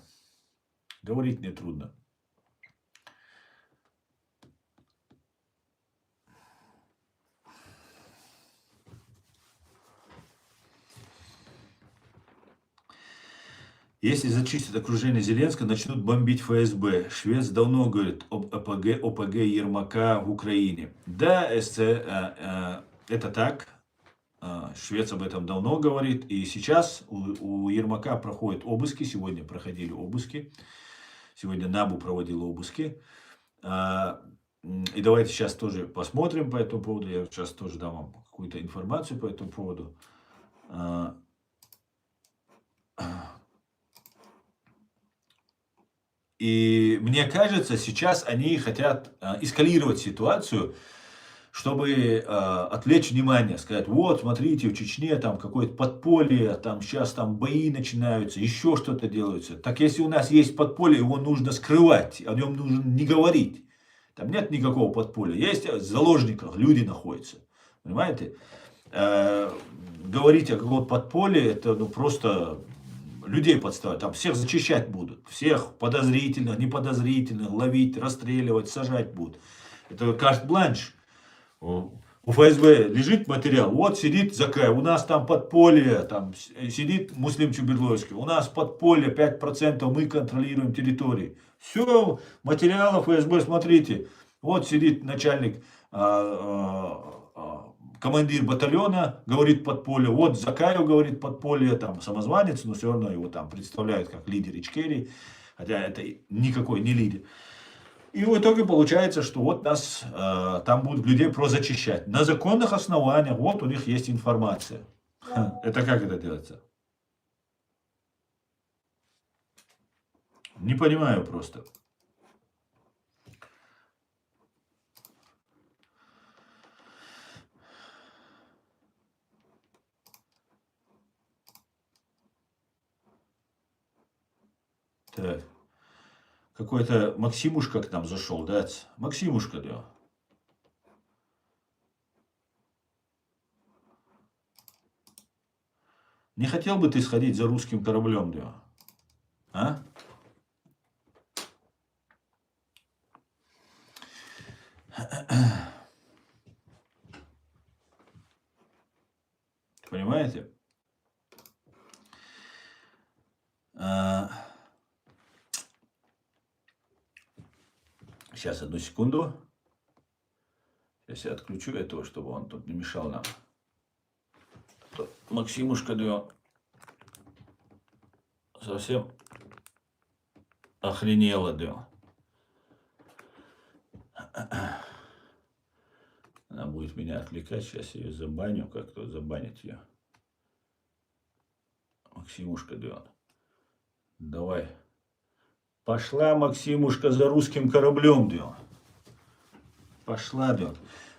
Говорить нетрудно. Если зачистят окружение Зеленского, начнут бомбить ФСБ. Швец давно говорит об ОПГ Ермака в Украине. Да, это так. Швец об этом давно говорит. И сейчас у Ермака проходят обыски. Сегодня проходили обыски. Сегодня НАБУ проводил обыски. И давайте сейчас тоже посмотрим по этому поводу. Я сейчас тоже дам вам какую-то информацию по этому поводу. И мне кажется, сейчас они хотят эскалировать ситуацию, чтобы отвлечь внимание, сказать, вот, смотрите, в Чечне там какое-то подполье, там сейчас там бои начинаются, еще что-то делается. Так если у нас есть подполье, его нужно скрывать, о нем нужно не говорить. Там нет никакого подполья. Есть в заложниках, люди находятся. Понимаете? Говорить о каком-то подполье, это ну, просто людей подставить. Там всех зачищать будут. Всех подозрительных, неподозрительных ловить, расстреливать, сажать будут. Это карт-бланш. У ФСБ лежит материал, вот сидит Закай, у нас там подполье, там сидит Муслим Чуберлойский, у нас подполье 5%, мы контролируем территории. Все, материалы ФСБ, смотрите, вот сидит начальник, командир батальона, говорит подполье, вот Закаев говорит подполье, там самозванец, но все равно его там представляют как лидер Ичкерии, хотя это никакой не лидер. И в итоге получается, что вот нас там будут людей прозачищать. На законных основаниях, вот у них есть информация. Это как это делается? Не понимаю просто. Так. Какой-то Максимушка к нам зашел, да? Максимушка, да. Не хотел бы ты сходить за русским кораблем, да? А? Понимаете? Сейчас, одну секунду. Сейчас я отключу этого, чтобы он тут не мешал нам. Максимушка, да, совсем охренела, да. Она будет меня отвлекать. Сейчас я ее забаню. Как тут забанить ее? Максимушка, да. Давай. Пошла, Максимушка, за русским кораблем, да. Пошла, да.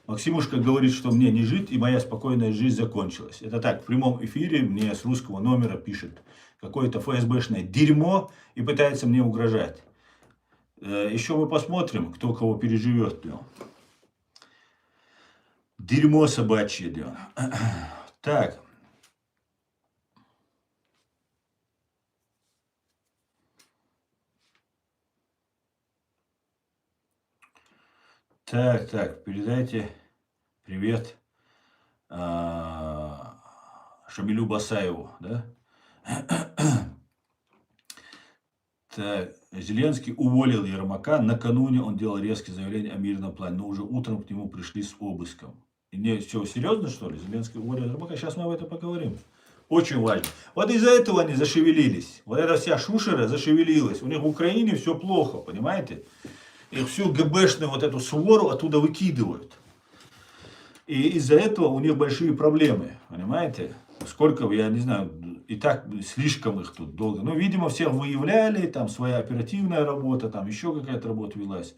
Максимушка говорит, что мне не жить, и моя спокойная жизнь закончилась. Это так, в прямом эфире мне с русского номера пишет какое-то ФСБшное дерьмо и пытается мне угрожать. Еще мы посмотрим, кто кого переживет. Дерьмо собачье. Так. Так, передайте привет Шамилю Басаеву, да? Так, Зеленский уволил Ермака. Накануне он делал резкие заявления о мирном плане, но уже утром к нему пришли с обыском. И не, все, серьезно, что ли? Зеленский уволил Ермака. Сейчас мы об этом поговорим. Очень важно. Вот из-за этого они зашевелились. Вот эта вся шушера зашевелилась. У них в Украине все плохо, понимаете? Их всю ГБшную вот эту свору оттуда выкидывают. И из-за этого у них большие проблемы, понимаете? Сколько, я не знаю, и так слишком их тут долго. Ну, видимо, всех выявляли, там своя оперативная работа, там еще какая-то работа велась.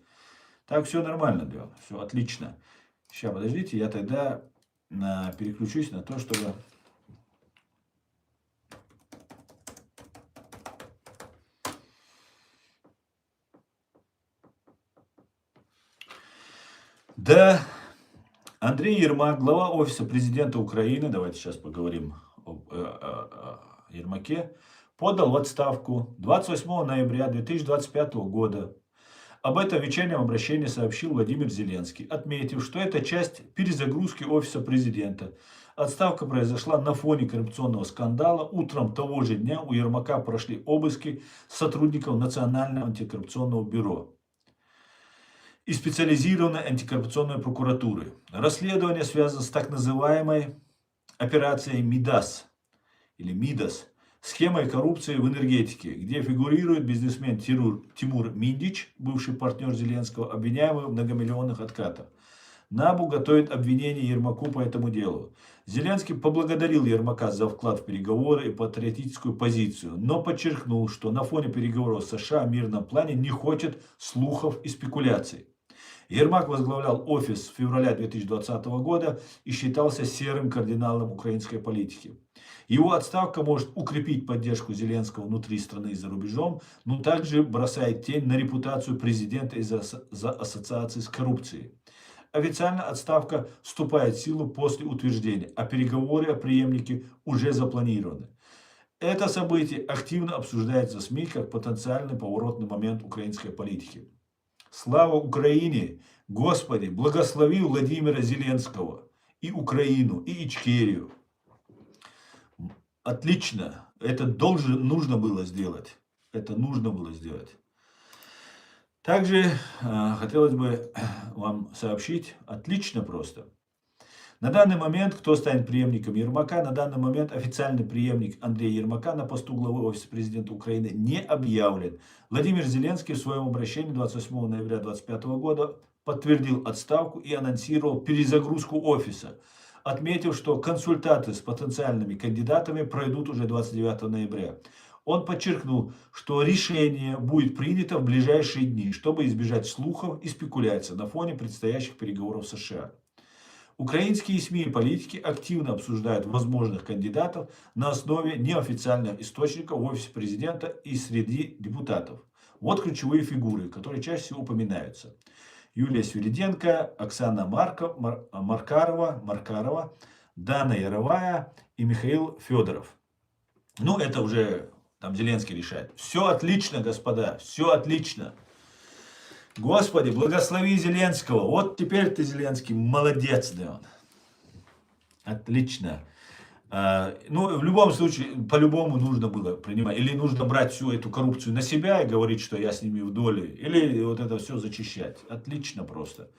Так все нормально, да, все отлично. Сейчас, подождите, я тогда переключусь на то, чтобы... Да, Андрей Ермак, глава Офиса президента Украины, давайте сейчас поговорим о Ермаке, подал в отставку 28 ноября 2025 года. Об этом в вечернем обращении сообщил Владимир Зеленский, отметив, что это часть перезагрузки Офиса президента. Отставка произошла на фоне коррупционного скандала. Утром того же дня у Ермака прошли обыски сотрудников Национального антикоррупционного бюро и специализированной антикоррупционной прокуратуры. Расследование связано с так называемой операцией МИДАС или МИДАС, схемой коррупции в энергетике, где фигурирует бизнесмен Тимур Миндич, бывший партнер Зеленского, обвиняемый в многомиллионных откатах. НАБУ готовит обвинение Ермаку по этому делу. Зеленский поблагодарил Ермака за вклад в переговоры и патриотическую позицию, но подчеркнул, что на фоне переговоров с США о мирном плане не хочет слухов и спекуляций. Ермак возглавлял офис с февраля 2020 года и считался серым кардиналом украинской политики. Его отставка может укрепить поддержку Зеленского внутри страны и за рубежом, но также бросает тень на репутацию президента из-за ассоциации с коррупцией. Официально отставка вступает в силу после утверждения, а переговоры о преемнике уже запланированы. Это событие активно обсуждается в СМИ как потенциальный поворотный момент украинской политики. Слава Украине! Господи, благослови Владимира Зеленского и Украину, и Ичкерию. Отлично. Это нужно было сделать. Это нужно было сделать. Также хотелось бы вам сообщить, отлично просто. На данный момент, кто станет преемником Ермака, на данный момент официальный преемник Андрея Ермака на посту главы Офиса президента Украины не объявлен. Владимир Зеленский в своем обращении 28 ноября 2025 года подтвердил отставку и анонсировал перезагрузку офиса, отметив, что консультации с потенциальными кандидатами пройдут уже 29 ноября. Он подчеркнул, что решение будет принято в ближайшие дни, чтобы избежать слухов и спекуляций на фоне предстоящих переговоров с США. Украинские СМИ и политики активно обсуждают возможных кандидатов на основе неофициальных источников в офисе президента и среди депутатов. Вот ключевые фигуры, которые чаще всего упоминаются. Юлия Свириденко, Оксана Маркарова, Дана Яровая и Михаил Федоров. Ну, это уже там Зеленский решает. Все отлично, господа, все отлично. Господи, благослови Зеленского. Вот теперь ты, Зеленский, молодец, да он. Отлично. Ну, в любом случае, по-любому нужно было принимать. Или нужно брать всю эту коррупцию на себя и говорить, что я с ними в доле. Или вот это все зачищать. Отлично просто.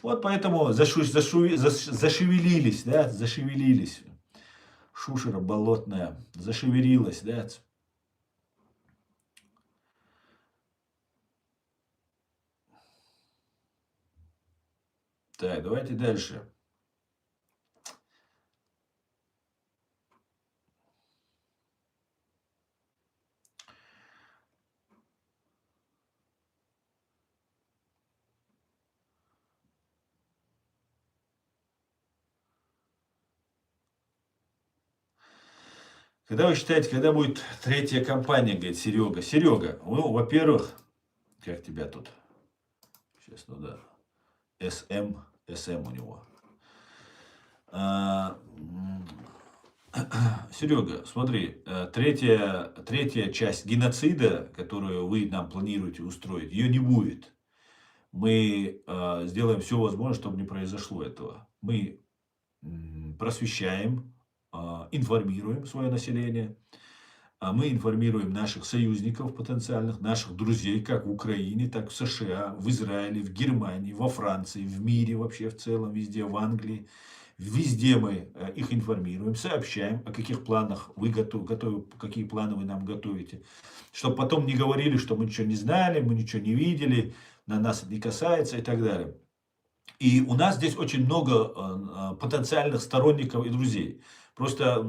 Вот поэтому зашевелились, да, зашевелились. Шушера болотная зашевелилась, да. Так, давайте дальше. Когда вы считаете, когда будет третья кампания, говорит Серега? Серега, ну, во-первых, как тебя тут? Сейчас, ну да. СМ у него. Серега, смотри, третья часть геноцида, которую вы нам планируете устроить, ее не будет. Мы сделаем все возможное, чтобы не произошло этого. Мы просвещаем, информируем свое население. Мы информируем наших союзников потенциальных, наших друзей, как в Украине, так в США, в Израиле, в Германии, во Франции, в мире вообще в целом, везде, в Англии. Везде мы их информируем, сообщаем, о каких планах вы готовы, какие планы вы нам готовите. Чтобы потом не говорили, что мы ничего не знали, мы ничего не видели, на нас это не касается и так далее. И у нас здесь очень много потенциальных сторонников и друзей. Просто,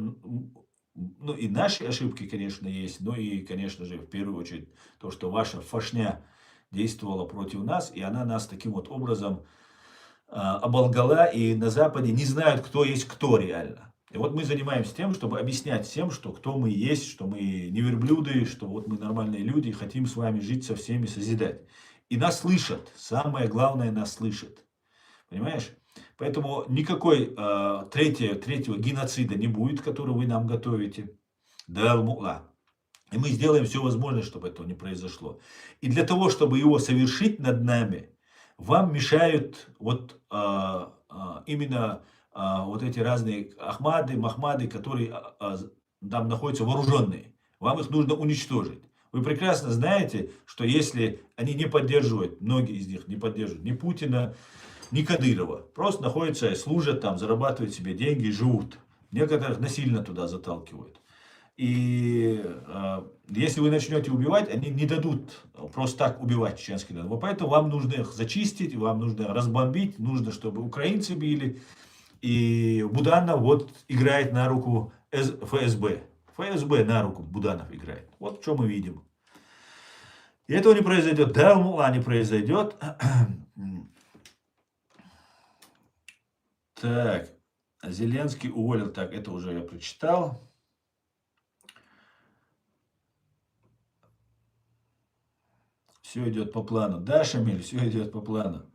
ну и наши ошибки, конечно, есть, но и, конечно же, в первую очередь, то, что ваша фашня действовала против нас, и она нас таким вот образом оболгала, и на Западе не знают, кто есть кто реально. И вот мы занимаемся тем, чтобы объяснять всем, что кто мы есть, что мы не верблюды, что вот мы нормальные люди, и хотим с вами жить со всеми, созидать. И нас слышат, самое главное, нас слышат. Понимаешь? Поэтому никакой третьего геноцида не будет, который вы нам готовите. Да, и мы сделаем все возможное, чтобы этого не произошло. И для того, чтобы его совершить над нами, вам мешают вот именно вот эти разные Ахмады, Махмады, которые там находятся вооруженные. Вам их нужно уничтожить. Вы прекрасно знаете, что если они не поддерживают, многие из них не поддерживают ни Путина, ни Кадырова, просто находятся, служат там, зарабатывают себе деньги и живут. Некоторых насильно туда заталкивают. И если вы начнете убивать, они не дадут просто так убивать чеченский народ. Поэтому вам нужно их зачистить, вам нужно разбомбить, нужно, чтобы украинцы били. И Буданов вот играет на руку ФСБ. ФСБ на руку Буданов играет. Вот что мы видим. И этого не произойдет. Да, не произойдет. Так, Зеленский уволил. Так, это уже я прочитал. Все идет по плану. Да, Шамиль, все идет по плану.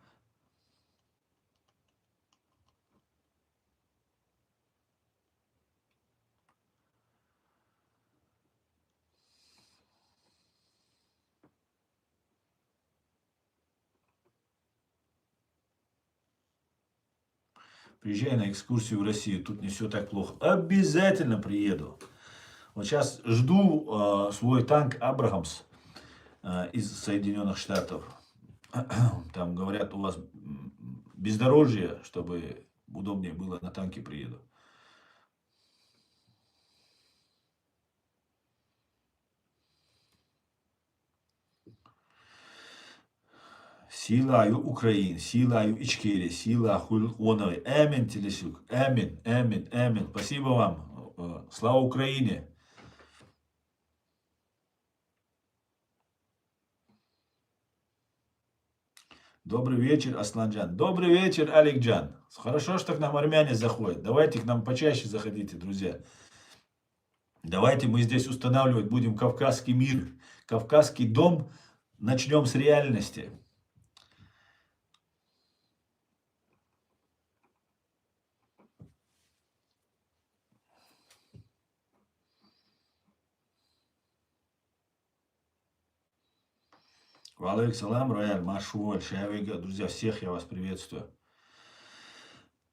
Приезжай на экскурсию в Россию, тут не все так плохо. Обязательно приеду. Вот сейчас жду свой танк Абрахамс из Соединенных Штатов. Там говорят, у вас бездорожье, чтобы удобнее было, на танке приеду. Силаю Украин, силаю Ичкери, сила Хульоновой. Эмин, Телесюк. Эмин, эмин, эмин. Спасибо вам. Слава Украине. Добрый вечер, Асланджан. Добрый вечер, Аликджан. Хорошо, что к нам армяне заходят. Давайте к нам почаще заходите, друзья. Давайте мы здесь устанавливать будем кавказский мир, кавказский дом. Начнем с реальности. Валейк салам, Рояль, Машуоль, Шавига. Друзья, всех я вас приветствую.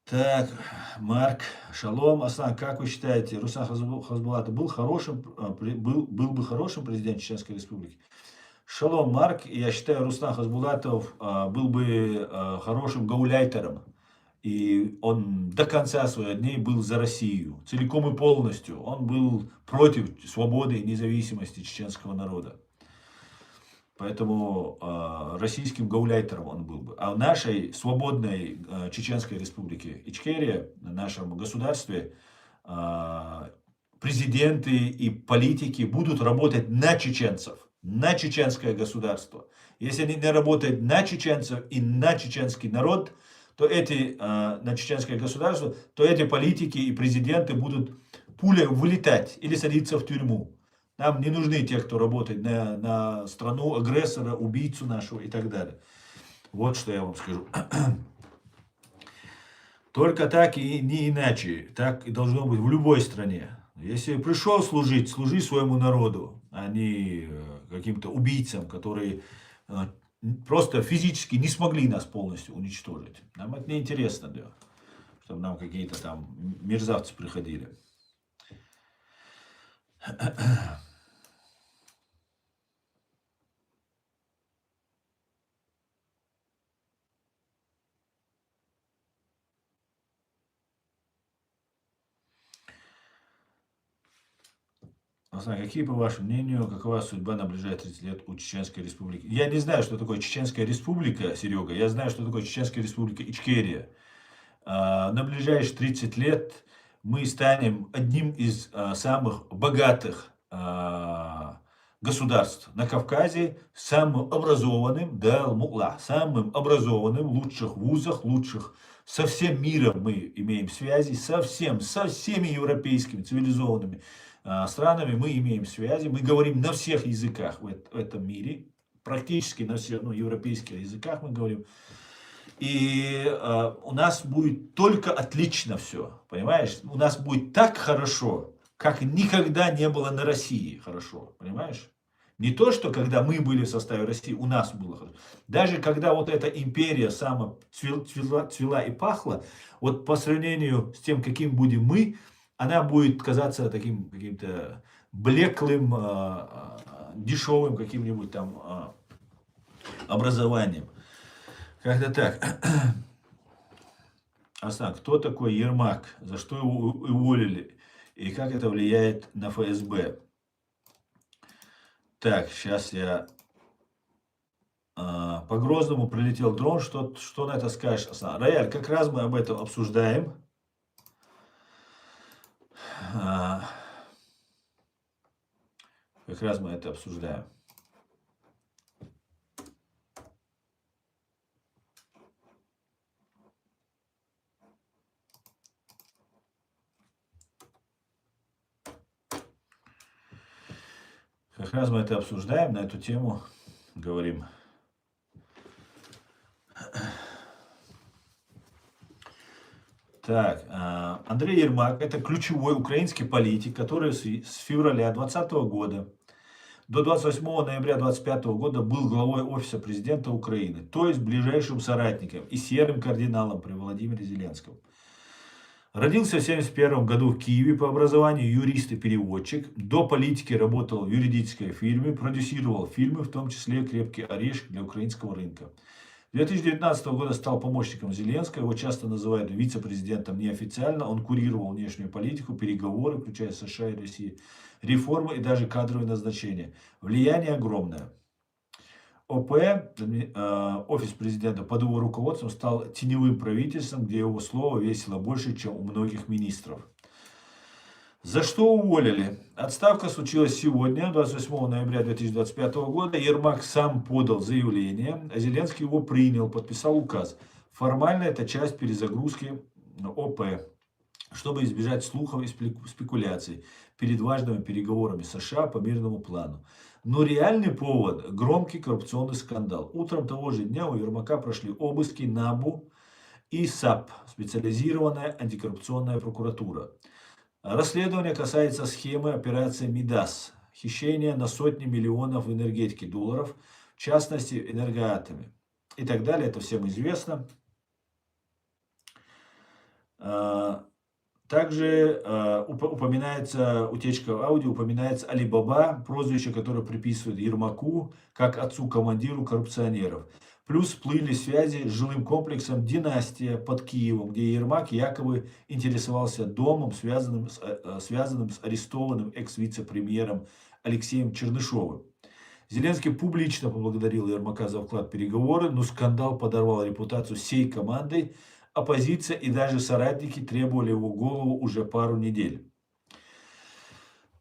Так, Марк, шалом, Аслан, как вы считаете, Руслан Хасбулатов был бы хорошим президентом Чеченской Республики? Шалом, Марк, я считаю, Руслан Хасбулатов был бы хорошим гауляйтером. И он до конца своих дней был за Россию, целиком и полностью. Он был против свободы и независимости чеченского народа. Поэтому российским гауляйтером он был бы. А в нашей свободной Чеченской Республике Ичкерия, в нашем государстве, президенты и политики будут работать на чеченцев, на чеченское государство. Если они не работают на чеченцев и на чеченский народ, то на чеченское государство, то эти политики и президенты будут пулей вылетать или садиться в тюрьму. Нам не нужны те, кто работает на страну агрессора, убийцу нашего и так далее. Вот что я вам скажу. Только так и не иначе. Так и должно быть в любой стране. Если пришел служить, служи своему народу, а не каким-то убийцам, которые просто физически не смогли нас полностью уничтожить. Нам это не интересно, да, чтобы нам какие-то там мерзавцы приходили. Какие, по вашему мнению, какова судьба на ближайшие 30 лет у Чеченской Республики? Я не знаю, что такое Чеченская Республика, Серега. Я знаю, что такое Чеченская Республика Ичкерия. На ближайшие 30 лет мы станем одним из самых богатых государств на Кавказе, самым образованным, самым образованным, лучших вузах, лучших. Со всем миром мы имеем связи, со всеми европейскими цивилизованными странами мы имеем связи, мы говорим на всех языках в этом мире, практически на всех европейских языках мы говорим. И у нас будет только отлично все, понимаешь? У нас будет так хорошо, как никогда не было на России хорошо, понимаешь? Не то, что когда мы были в составе России, у нас было хорошо. Даже когда вот эта империя сама цвела и пахла, вот по сравнению с тем, каким будем мы, она будет казаться таким каким-то блеклым, дешевым каким-нибудь там образованием. Как-то так. Асна, кто такой Ермак? За что его уволили? И как это влияет на ФСБ? Так, сейчас я... По Грозному прилетел дрон. Что на это скажешь, Асна? Рояль, как раз мы об этом обсуждаем. Как раз мы это обсуждаем. Как раз мы это обсуждаем, на эту тему говорим. Так, Андрей Ермак – это ключевой украинский политик, который с февраля 2020 года до 28 ноября 2025 года был главой Офиса президента Украины, то есть ближайшим соратником и серым кардиналом при Владимире Зеленском. Родился в 1971 году в Киеве, по образованию юрист и переводчик. До политики работал в юридической фирме, продюсировал фильмы, в том числе «Крепкий орешек» для украинского рынка. 2019 года стал помощником Зеленского, его часто называют вице-президентом неофициально. Он курировал внешнюю политику, переговоры, включая США и Россию, реформы и даже кадровые назначения. Влияние огромное. ОП, офис президента под его руководством, стал теневым правительством, где его слово весило больше, чем у многих министров. За что уволили? Отставка случилась сегодня, 28 ноября 2025 года. Ермак сам подал заявление, а Зеленский его принял, подписал указ. Формально это часть перезагрузки ОП, чтобы избежать слухов и спекуляций перед важными переговорами США по мирному плану. Но реальный повод – громкий коррупционный скандал. Утром того же дня у Ермака прошли обыски НАБУ и САП, специализированная антикоррупционная прокуратура. Расследование касается схемы операции МИДАС, хищения на сотни миллионов в энергетике долларов, в частности энергоатоме и так далее. Это всем известно. Также упоминается утечка аудио, упоминается Алибаба, прозвище, которое приписывают Ермаку, как отцу-командиру коррупционеров. Плюс всплыли связи с жилым комплексом «Династия» под Киевом, где Ермак якобы интересовался домом, связанным с арестованным экс-вице-премьером Алексеем Чернышовым. Зеленский публично поблагодарил Ермака за вклад в переговоры, но скандал подорвал репутацию всей команды. Оппозиция и даже соратники требовали его голову уже пару недель.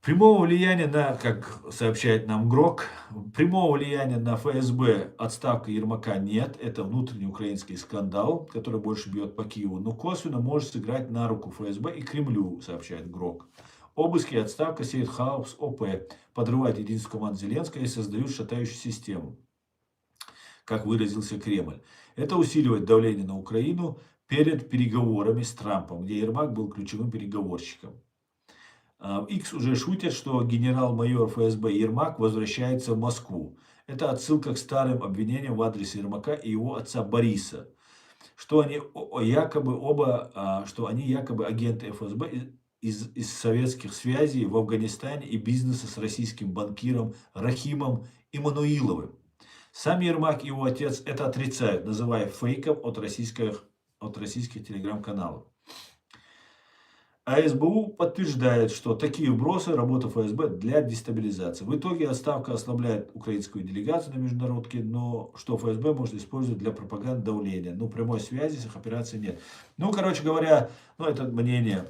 Прямого влияния на, как сообщает нам ГРОК, прямого влияния на ФСБ отставка Ермака нет. Это внутренний украинский скандал, который больше бьет по Киеву. Но косвенно может сыграть на руку ФСБ и Кремлю, сообщает ГРОК. Обыски и отставка сеют хаос ОП, подрывают единство команд Зеленского и создают шатающую систему, как выразился Кремль. Это усиливает давление на Украину перед переговорами с Трампом, где Ермак был ключевым переговорщиком. В X уже шутят, что генерал-майор ФСБ Ермак возвращается в Москву. Это отсылка к старым обвинениям в адрес Ермака и его отца Бориса, что они якобы агенты ФСБ из советских связей в Афганистане и бизнеса с российским банкиром Рахимом Иммануиловым. Сам Ермак и его отец это отрицают, называя фейком от российских телеграм-каналов. А СБУ подтверждает, что такие вбросы – работа ФСБ для дестабилизации. В итоге отставка ослабляет украинскую делегацию на международке, но что ФСБ может использовать для пропаганды давления. Ну, прямой связи с их операцией нет. Ну, короче говоря, это мнение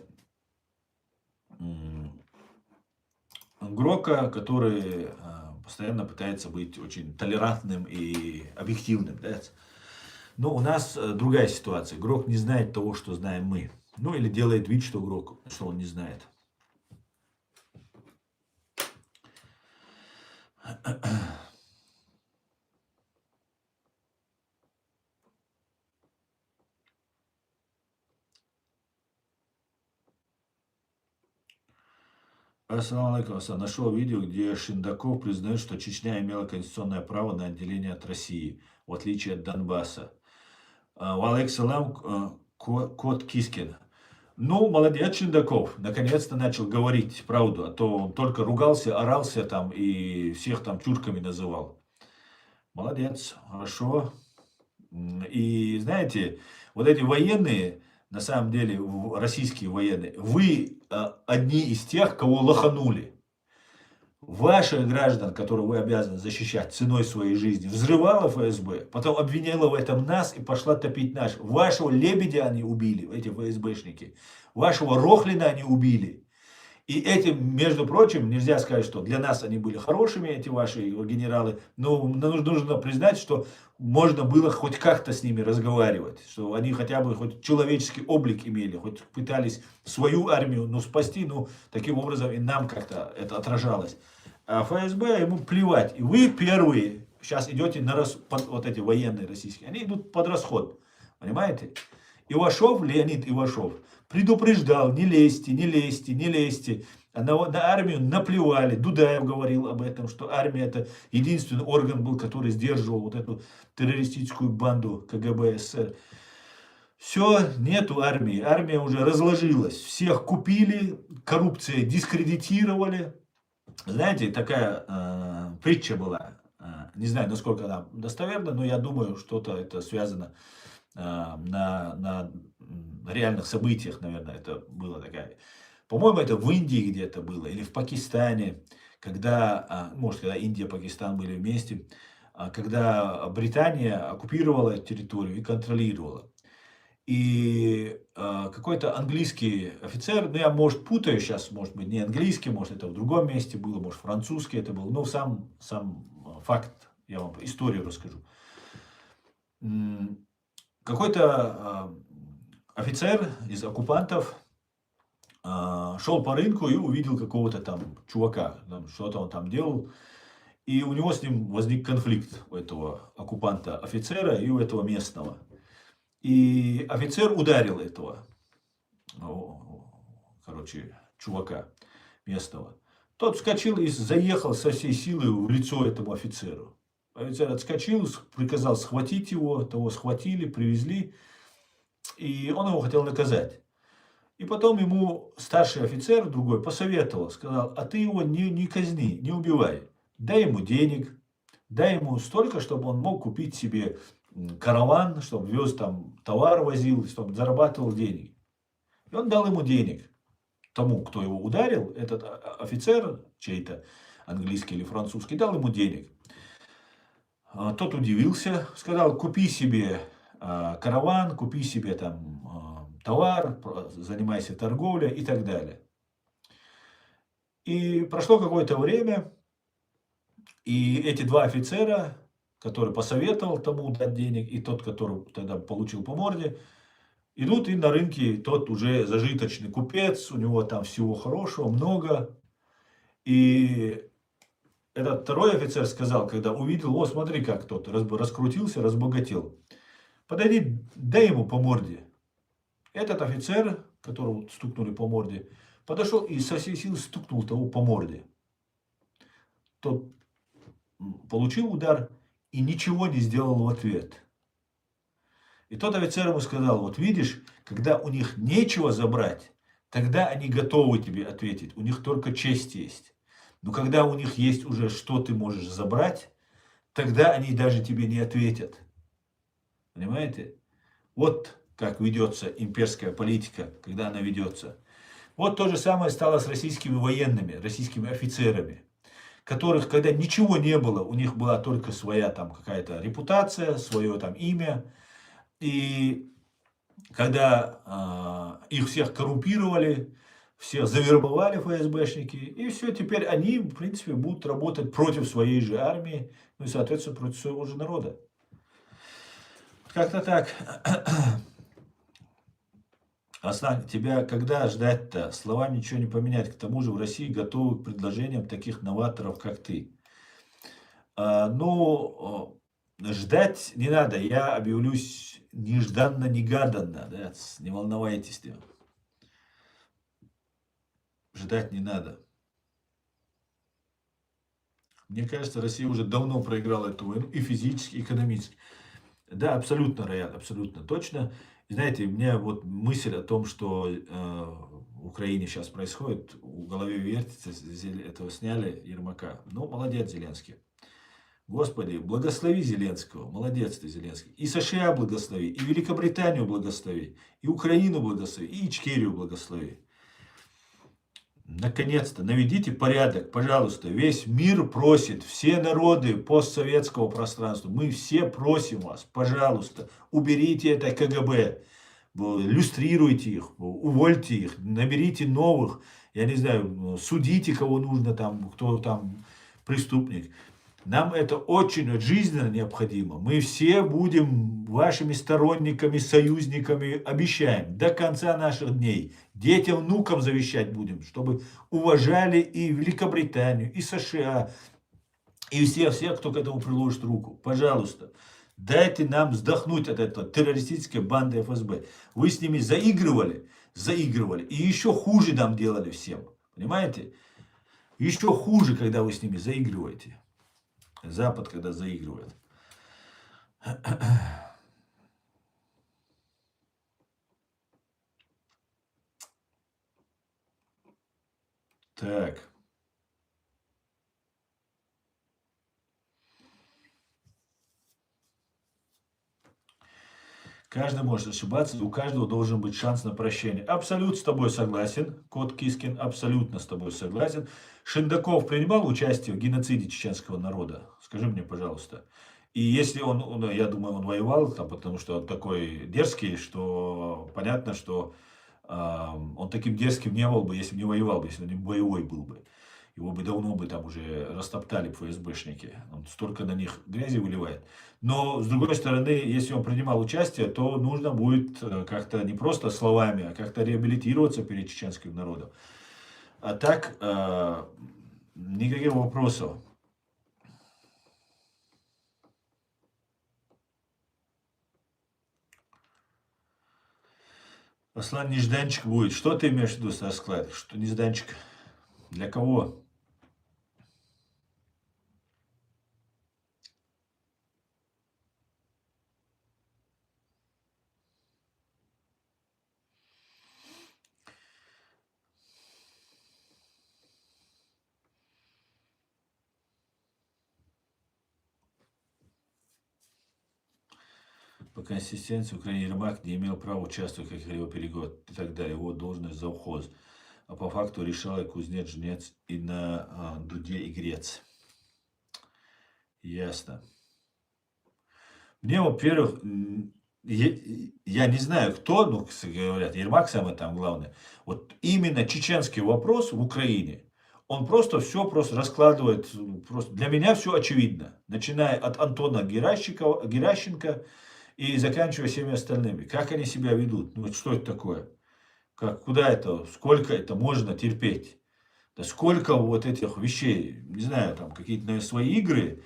Грока, который постоянно пытается быть очень толерантным и объективным. Да? Но у нас другая ситуация. Грок не знает того, что знаем мы. Ну, или делает вид, что он не знает. Ассаламу алейкум. Нашел видео, где Шиндаков признает, что Чечня имела конституционное право на отделение от России, в отличие от Донбасса. Валейкум Кот Кискин. Ну, молодец Шиндаков, наконец-то начал говорить правду, а то он только ругался, орался там и всех там тюрками называл. Молодец, хорошо. И знаете, вот эти военные, на самом деле, российские военные, вы одни из тех, кого лоханули. Ваших граждан, которые вы обязаны защищать ценой своей жизни, взрывала ФСБ, потом обвинила в этом нас и пошла топить наш. Вашего Лебедя они убили, эти ФСБшники. Вашего Рохлина они убили. И этим, между прочим, нельзя сказать, что для нас они были хорошими, эти ваши генералы, но нужно признать, что можно было хоть как-то с ними разговаривать, что они хотя бы хоть человеческий облик имели, хоть пытались свою армию спасти, таким образом и нам как-то это отражалось. А ФСБ ему плевать. И вы первые сейчас идете на вот эти военные российские, они идут под расход, понимаете? Ивашов, Леонид Ивашов, предупреждал, не лезьте, не лезьте, не лезьте. На армию наплевали. Дудаев говорил об этом, что армия это единственный орган был, который сдерживал вот эту террористическую банду КГБ СССР. Все, нету армии. Армия уже разложилась. Всех купили, коррупция дискредитировали. Знаете, такая притча была. Не знаю, насколько она достоверна, но я думаю, что-то это связано на реальных событиях, наверное, это было такая. По-моему, это в Индии где-то было, или в Пакистане, когда, может, когда Индия и Пакистан были вместе, когда Британия оккупировала территорию и контролировала. И какой-то английский офицер, я, может, путаю сейчас, может быть, не английский, может, это в другом месте было, может, французский это был, но сам факт, я вам историю расскажу. Какой-то офицер из оккупантов шел по рынку и увидел какого-то там чувака, что-то он там делал, и у него с ним возник конфликт, у этого оккупанта офицера и у этого местного. И офицер ударил этого, чувака местного. Тот вскочил и заехал со всей силы в лицо этому офицеру. Офицер отскочил, приказал схватить его, того схватили, привезли, и он его хотел наказать. И потом ему старший офицер другой посоветовал, сказал, а ты его не казни, не убивай, дай ему денег, дай ему столько, чтобы он мог купить себе караван, чтобы вез там товар, возил, чтобы зарабатывал деньги. И он дал ему денег. Тому, кто его ударил, этот офицер, чей-то английский или французский, дал ему денег. Тот удивился, сказал, купи себе караван, купи себе там товар, занимайся торговлей и так далее. И прошло какое-то время, и эти два офицера, который посоветовал тому дать денег, и тот, который тогда получил по морде, Идут и на рынке тот уже зажиточный купец, у него там всего хорошего, много. И этот второй офицер сказал, когда увидел, о, смотри, как тот раскрутился, разбогател. Подойди, дай ему по морде. Этот офицер, которого стукнули по морде, подошел и со всей силы стукнул того по морде. Тот получил удар и ничего не сделал в ответ. И тот офицер ему сказал, вот видишь, когда у них нечего забрать, тогда они готовы тебе ответить, у них только честь есть. Но когда у них есть уже что ты можешь забрать, тогда они даже тебе не ответят. Понимаете? Вот как ведется имперская политика, когда она ведется. Вот то же самое стало с российскими военными, российскими офицерами, которых, когда ничего не было, у них была только своя там какая-то репутация, свое там имя. И когда их всех коррумпировали, всех завербовали ФСБшники, и все, теперь они, в принципе, будут работать против своей же армии, ну и, соответственно, против своего же народа. Как-то так. Аслан, тебя когда ждать-то? Словами ничего не поменять. К тому же в России готовы к предложениям таких новаторов, как ты. Ждать не надо. Я объявлюсь нежданно-негаданно. Да? Не волновайтесь. Ждать не надо. Мне кажется, Россия уже давно проиграла эту войну и физически, и экономически. Да, абсолютно, Раян, абсолютно точно. И знаете, у меня вот мысль о том, что в Украине сейчас происходит, в голове вертится, этого сняли Ермака. Ну, молодец Зеленский. Господи, благослови Зеленского, молодец ты, Зеленский. И США благослови, и Великобританию благослови, и Украину благослови, и Ичкерию благослови. Наконец-то наведите порядок, пожалуйста. Весь мир просит, все народы постсоветского пространства, мы все просим вас, пожалуйста, уберите это КГБ, люстрируйте их, увольте их, наберите новых, я не знаю, судите кого нужно там, кто там преступник. Нам это очень жизненно необходимо. Мы все будем вашими сторонниками, союзниками, обещаем, до конца наших дней. Детям, внукам завещать будем, чтобы уважали и Великобританию, и США, и всех, кто к этому приложит руку. Пожалуйста, дайте нам вздохнуть от этого террористической банды ФСБ. Вы с ними заигрывали, и еще хуже нам делали всем. Понимаете? Еще хуже, когда вы с ними заигрываете. Запад, когда заигрывает. Так. Каждый может ошибаться, у каждого должен быть шанс на прощение. Абсолютно с тобой согласен, Кот Кискин, абсолютно с тобой согласен. Шиндаков принимал участие в геноциде чеченского народа? Скажи мне, пожалуйста. И если он, я думаю, он воевал, там, потому что он такой дерзкий, что понятно, что он таким дерзким не был бы, если бы не воевал бы, если он не боевой был бы. Его бы давно бы там уже растоптали ФСБшники. Он столько на них грязи выливает. Но, с другой стороны, если он принимал участие, то нужно будет как-то не просто словами, а как-то реабилитироваться перед чеченским народом. А так, никаких вопросов. Аслан, нежданчик будет. Что ты имеешь в виду с раскладом? Что нежданчик? Для кого? По консистенции в Украине Ермак не имел права участвовать в каких-либо переговорах. И тогда его должность завхоз. А по факту решал и кузнец, жнец, и на дуде и грец. Ясно. Мне, во-первых, я не знаю, кто, ну, говорят, Ермак самое там главное. Вот именно чеченский вопрос в Украине, он просто все просто раскладывает. Просто для меня все очевидно. Начиная от Антона Геращенко и заканчивая всеми остальными. Как они себя ведут? Ну, вот что это такое? Куда это, сколько это можно терпеть? Да сколько вот этих вещей, не знаю, там какие-то, наверное, свои игры,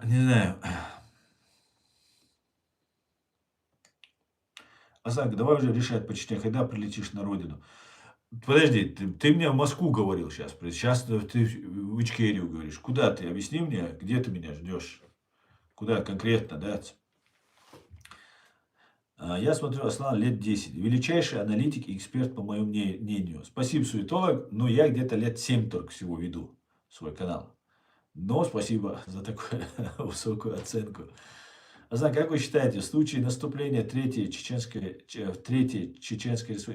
не знаю. Осанка, давай уже решать по частям, когда прилетишь на родину. Подожди, ты мне в Москву говорил сейчас. Сейчас ты в Ичкерию говоришь. Куда ты? Объясни мне, где ты меня ждешь? Куда конкретно, да? Я смотрю, Аслан лет 10. Величайший аналитик и эксперт, по моему мнению. Спасибо, суетолог, но я где-то лет 7 только всего веду свой канал. Но спасибо за такую высокую оценку. Азан, как вы считаете, в случае наступления Третьей Чеченской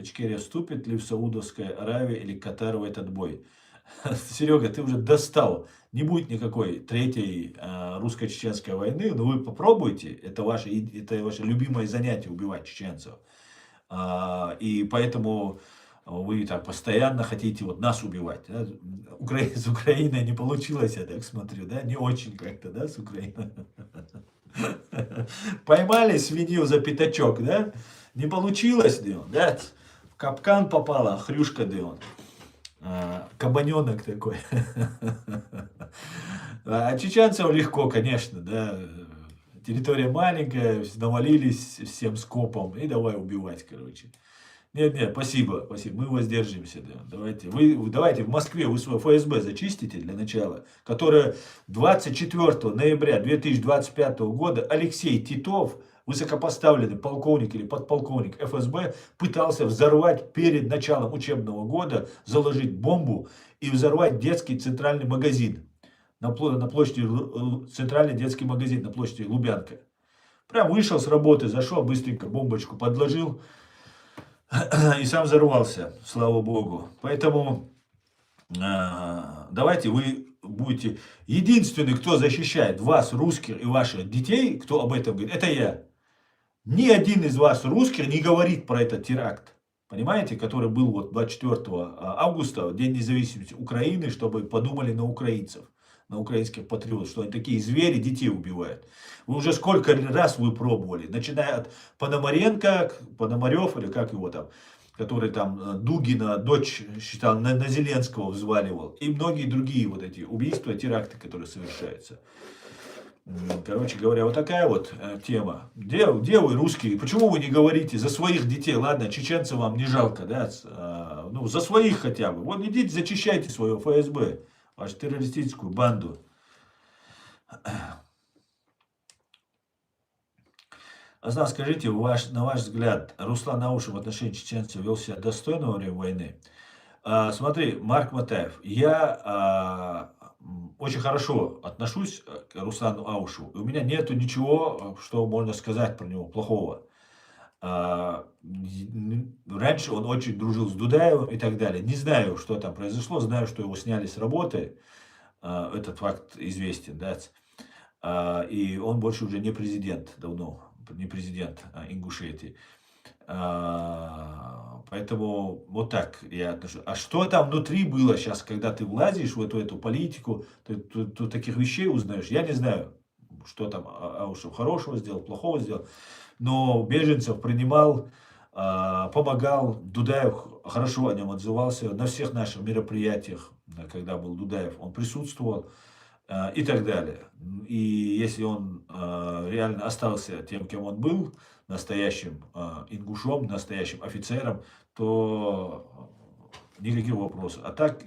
Ичкерия вступит ли в Саудовская Аравия или Катар в этот бой? Серега, ты уже достал. Не будет никакой третьей русско-чеченской войны, но вы попробуйте. Это ваше любимое занятие убивать чеченцев. И поэтому вы так постоянно хотите вот нас убивать. Да? С Украиной не получилось, я так смотрю, да? Не очень как-то, да, с Украиной. Поймали свинью за пятачок, да? Не получилось, да? В капкан попала, хрюшка, да? Кабаненок такой. А чеченцам легко, конечно, да. Территория маленькая, навалились всем скопом и давай убивать, короче. Нет, спасибо. Мы воздержимся. Да. Давайте в Москве вы свой ФСБ зачистите для начала, которое 24 ноября 2025 года Алексей Титов, высокопоставленный полковник или подполковник ФСБ, пытался взорвать перед началом учебного года, заложить бомбу и взорвать детский центральный магазин на площади, центральный детский магазин на площади Лубянка. Прям вышел с работы, зашел, быстренько бомбочку подложил и сам взорвался, слава богу. Поэтому давайте вы будете единственный, кто защищает вас, русских, и ваших детей, кто об этом говорит, это я. Ни один из вас, русских, не говорит про этот теракт. Понимаете, который был вот 24 августа, День независимости Украины, чтобы подумали на украинцев, на украинских патриотов, что они такие звери, детей убивают. Вы уже сколько раз вы пробовали, начиная от Пономарев, или как его там, который там Дугина, дочь считал, на Зеленского взваливал, и многие другие вот эти убийства, теракты, которые совершаются. Короче говоря, вот такая вот тема. Где вы, русские? Почему вы не говорите за своих детей? Ладно, чеченцев вам не жалко, да? Ну, за своих хотя бы. Вот идите, зачищайте свое ФСБ, вашу террористическую банду. Азан, скажите, на ваш взгляд, Руслан Аушев в отношении чеченцев вел себя достойно во время войны? Смотри, Марк Матаев, я очень хорошо отношусь к Руслану Аушеву. У меня нету ничего, что можно сказать про него плохого. Раньше он очень дружил с Дудаевым и так далее. Не знаю, что там произошло, знаю, что его сняли с работы. Этот факт известен, да. И он больше уже не президент давно, не президент Ингушетии. Поэтому вот так я отношусь. А что там внутри было сейчас, когда ты влазишь в эту политику, ты таких вещей узнаешь. Я не знаю, что там Аушев хорошего сделал, плохого сделал. Но беженцев принимал, помогал. Дудаев хорошо о нем отзывался. На всех наших мероприятиях, когда был Дудаев, он присутствовал. И так далее. И если он реально остался тем, кем он был, настоящим ингушом, настоящим офицером, то никаких вопросов. А так,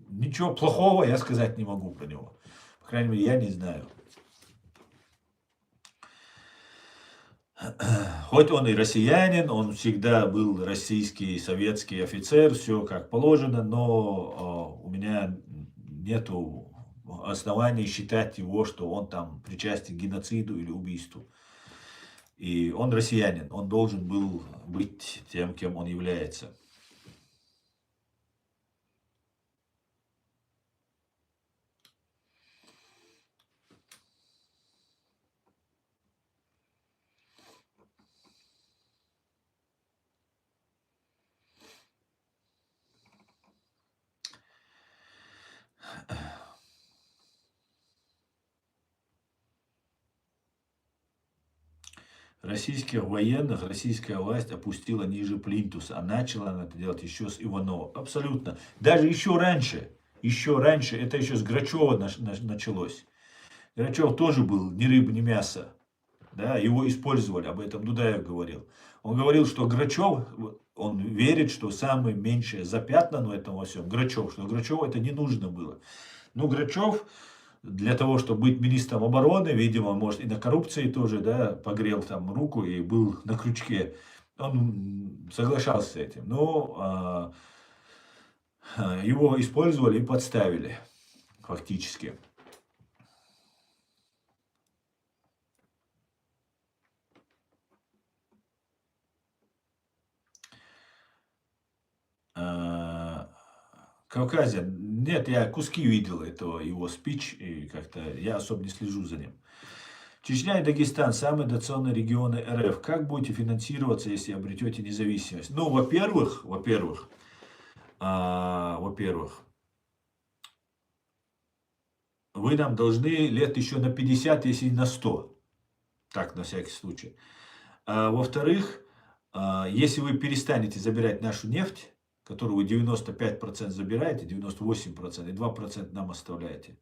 ничего плохого я сказать не могу про него. По крайней мере, я не знаю. Хоть он и россиянин, он всегда был российский, советский офицер, все как положено, но у меня нету оснований считать его, что он там причастен к геноциду или убийству. И он россиянин, он должен был быть тем, кем он является. Российских военных российская власть опустила ниже плинтуса, а начала она это делать еще с Иванова. Абсолютно. Даже еще раньше, это еще с Грачева началось. Грачев тоже был ни рыба, ни мясо. Да, его использовали, об этом Дудаев говорил. Он говорил, что Грачев, он верит, что самое меньшее запятнано этому во всем, Грачев, что Грачеву это не нужно было. Но Грачев для того, чтобы быть министром обороны, видимо, может, и на коррупции тоже, да, погрел там руку и был на крючке. Он соглашался с этим. Но его использовали и подставили, фактически. Кавказе. Нет, я куски видел этого его спич, и как-то я особо не слежу за ним. Чечня и Дагестан – самые дотационные регионы РФ. Как будете финансироваться, если обретете независимость? Ну, во-первых, вы нам должны лет еще на 50, если не на 100. Так, на всякий случай. Во-вторых, если вы перестанете забирать нашу нефть, которую вы 95% забираете, 98%, и 2% нам оставляете,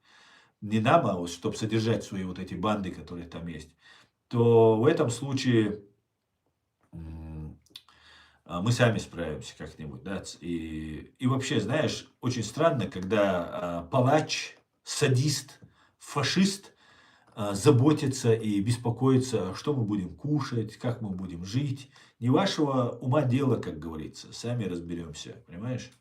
не нам, а вот, чтобы содержать свои вот эти банды, которые там есть, то в этом случае мы сами справимся как-нибудь. Да? И вообще, знаешь, очень странно, когда палач, садист, фашист заботится и беспокоится, что мы будем кушать, как мы будем жить. Не вашего ума дело, как говорится. Сами разберемся, понимаешь?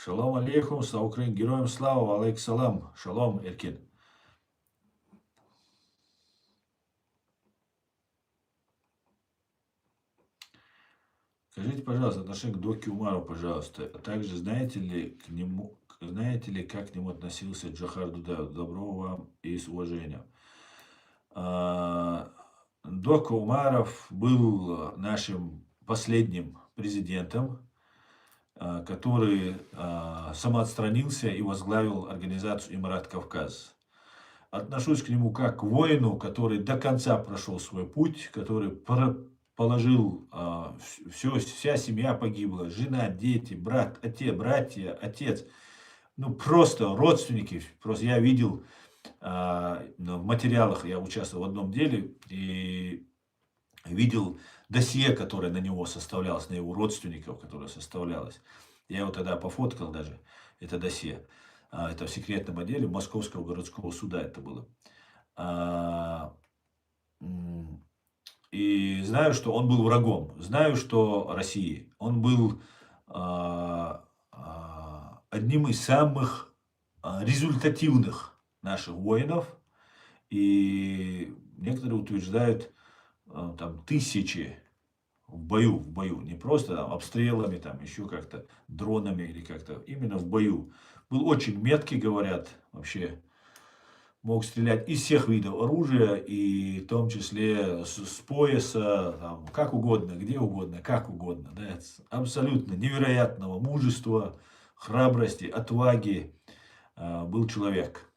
Шалом алейхум, слава Украине, героям слава, алейк салам, шалом, Эркин. Скажите, пожалуйста, отношение к Доке Умару, пожалуйста. А также знаете ли, как к нему относился Джохар Дудаев? Доброго вам и с уважением. Дока Умаров был нашим последним президентом, который самоотстранился и возглавил организацию «Эмират Кавказ». Отношусь к нему как к воину, который до конца прошел свой путь, который положил, вся семья погибла, жена, дети, братья, отец, ну просто родственники. Просто я видел в материалах, я участвовал в одном деле и видел досье, которое на него составлялось, на его родственников, которое составлялось. Я его тогда пофоткал даже, это досье. Это в секретном отделе Московского городского суда это было. И знаю, что он был врагом. Знаю, что России. Он был одним из самых результативных наших воинов. И некоторые утверждают, там тысячи в бою, не просто там обстрелами, там еще как-то дронами или как-то, именно в бою. Был очень меткий, говорят, вообще мог стрелять из всех видов оружия, и в том числе с пояса, там, как угодно, где угодно, как угодно. Да? Абсолютно невероятного мужества, храбрости, отваги был человек.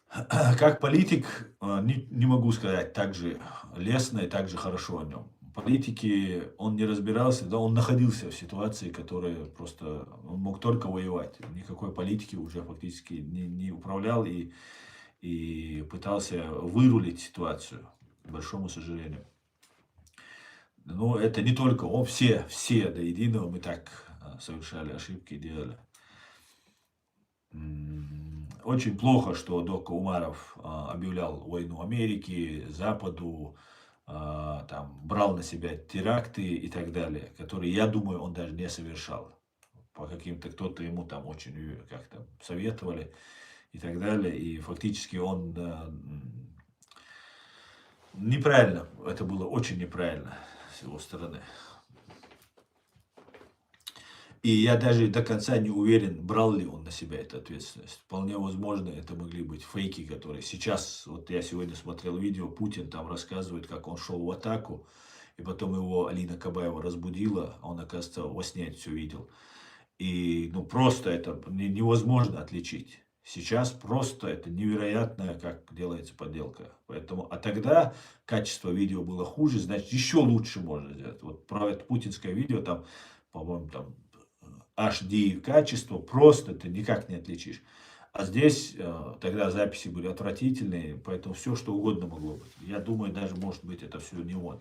Как политик, не могу сказать так же лестно и так же хорошо о нем. В политике он не разбирался, да, он находился в ситуации, которая просто, он мог только воевать. Никакой политики уже фактически не управлял и пытался вырулить ситуацию, к большому сожалению. Но это не только он, все до единого мы так совершали ошибки, делали. Очень плохо, что Дока Умаров объявлял войну Америке, Западу, там, брал на себя теракты и так далее, которые, я думаю, он даже не совершал. По каким-то, кто-то ему там очень как-то советовали и так далее. И фактически он неправильно, это было очень неправильно с его стороны. И я даже до конца не уверен, брал ли он на себя эту ответственность. Вполне возможно, это могли быть фейки, которые сейчас, вот я сегодня смотрел видео, Путин там рассказывает, как он шел в атаку, и потом его Алина Кабаева разбудила, а он, оказывается, во сне это все видел. И ну, просто это невозможно отличить. Сейчас просто это невероятно, как делается подделка. Поэтому, а тогда качество видео было хуже, значит, еще лучше можно сделать. Вот про это путинское видео, там, по-моему, там HD качество, просто ты никак не отличишь. А здесь тогда записи были отвратительные, поэтому все, что угодно могло быть. Я думаю, даже, может быть, это все не он.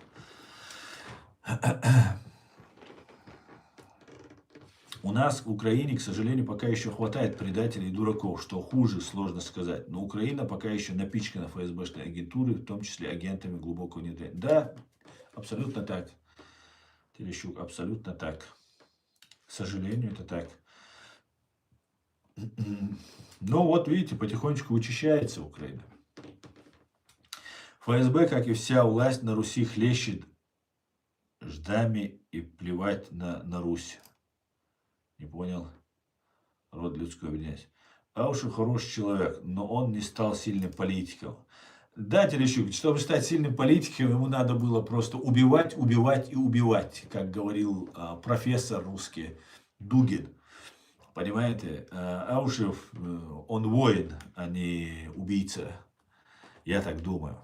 У нас в Украине, к сожалению, пока еще хватает предателей и дураков. Что хуже, сложно сказать. Но Украина пока еще напичкана ФСБшной агентурой, в том числе агентами глубокого внедрения. Да, абсолютно так. Терещук, абсолютно так. К сожалению, это так. Ну вот, видите, потихонечку учащается Украина. ФСБ, как и вся власть на Руси, хлещет ждами и плевать на Русь. Не понял? Род людской объединяется. А уж и хороший человек, но он не стал сильным политиком. Да, Терещук, чтобы стать сильным политиком, ему надо было просто убивать, убивать и убивать, как говорил профессор русский Дугин. Понимаете? Аушев, он воин, а не убийца. Я так думаю.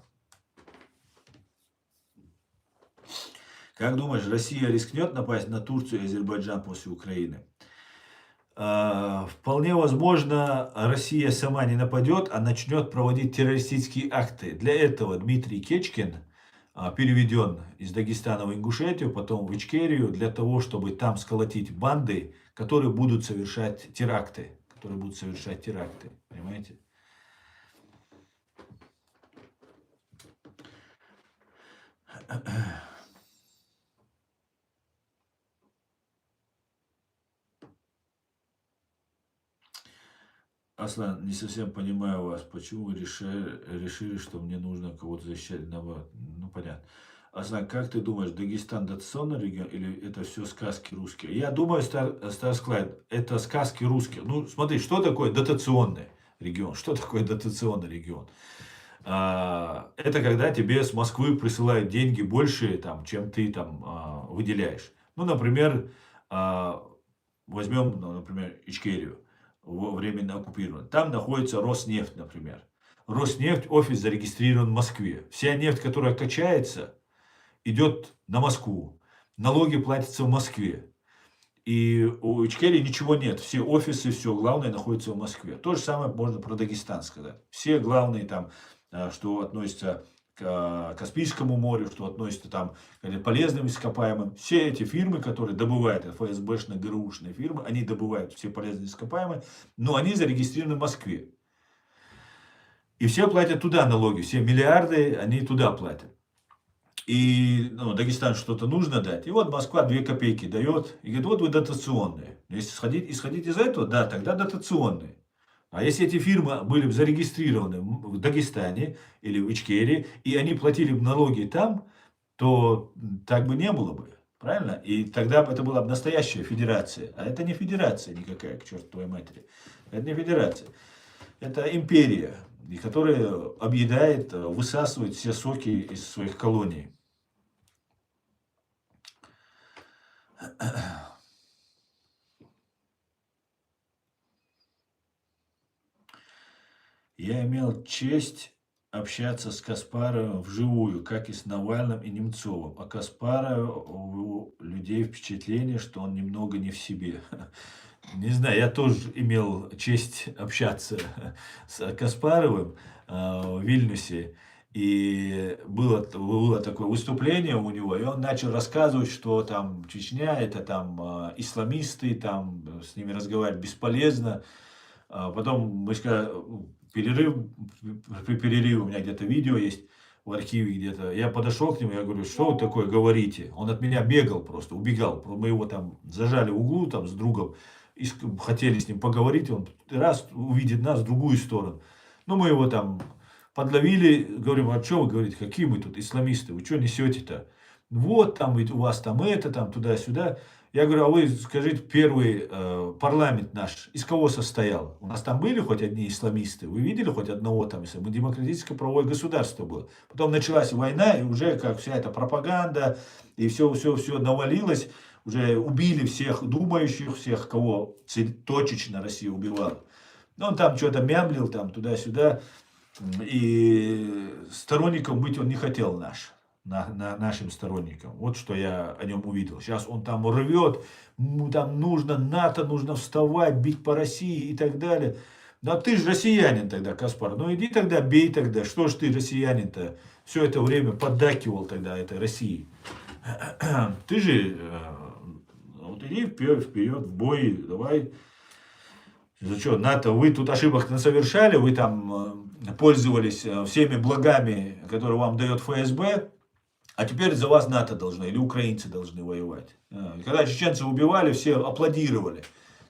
Как думаешь, Россия рискнет напасть на Турцию и Азербайджан после Украины? Вполне возможно, Россия сама не нападет, а начнет проводить террористические акты. Для этого Дмитрий Кечкин переведен из Дагестана в Ингушетию, потом в Ичкерию, для того, чтобы там сколотить банды, которые будут совершать теракты. Понимаете? Аслан, не совсем понимаю вас. Почему вы решили, что мне нужно кого-то защищать? Ну, понятно. Аслан, как ты думаешь, Дагестан дотационный регион или это все сказки русские? Я думаю, Старсклайд, это сказки русские. Ну, смотри, что такое дотационный регион? Что такое дотационный регион? Это когда тебе с Москвы присылают деньги больше, там, чем ты там выделяешь. Ну, например, возьмем, например, Ичкерию, временно оккупирован. Там находится Роснефть, например. Роснефть, офис зарегистрирован в Москве. Вся нефть, которая качается, идет на Москву. Налоги платятся в Москве. И у Ичкерии ничего нет. Все офисы, все главное находится в Москве. То же самое можно про Дагестан сказать. Все главные там, что относится к Каспийскому морю, что относится там к полезным ископаемым. Все эти фирмы, которые добывают, ФСБшные, ГРУшные фирмы, они добывают все полезные ископаемые, но они зарегистрированы в Москве. И все платят туда налоги, все миллиарды они туда платят. И Дагестану что-то нужно дать. И вот Москва 2 копейки дает. И говорит, вот вы дотационные. Если исходить из этого, да, тогда дотационные. А если эти фирмы были бы зарегистрированы в Дагестане или в Ичкерии, и они платили бы налоги там, то так бы не было бы. Правильно? И тогда бы это была бы настоящая федерация. А это не федерация никакая, к чертовой матери. Это не федерация. Это империя, которая объедает, высасывает все соки из своих колоний. Я имел честь общаться с Каспаровым вживую, как и с Навальным и Немцовым. А Каспаров у людей впечатление, что он немного не в себе. Не знаю, я тоже имел честь общаться с Каспаровым в Вильнюсе. И было такое выступление у него, и он начал рассказывать, что там Чечня, это там исламисты, там с ними разговаривать бесполезно. Потом мы сказали, при перерыве у меня где-то видео есть в архиве где-то. Я подошел к нему, я говорю, что вы такое говорите? Он от меня бегал просто, убегал. Мы его там зажали в углу там с другом, хотели с ним поговорить, он раз увидит нас в другую сторону. Ну, мы его там подловили, говорим, а что вы говорите, какие мы тут исламисты, вы что несете-то? Вот там у вас там это, там туда-сюда. Я говорю, а вы скажите, первый парламент наш из кого состоял? У нас там были хоть одни исламисты? Вы видели хоть одного там? Мы демократическое правовое государство было. Потом началась война, и уже как вся эта пропаганда, и все навалилось. Уже убили всех думающих, всех, кого точечно Россия убивала. Но он там что-то мямлил, там туда-сюда. И сторонником быть он не хотел нашим сторонникам. Вот что я о нем увидел. Сейчас он там рвет, там нужно НАТО, нужно вставать, бить по России и так далее. Ну, а ты же россиянин тогда, Каспар. Ну, иди тогда, бей тогда. Что ж ты, россиянин-то, все это время поддакивал тогда этой России? Ты же, вот иди вперед, в бой, давай. За что, НАТО, вы тут ошибок не совершали, вы там пользовались всеми благами, которые вам дает ФСБ, а теперь за вас НАТО должно, или украинцы должны воевать. Когда чеченцы убивали, все аплодировали.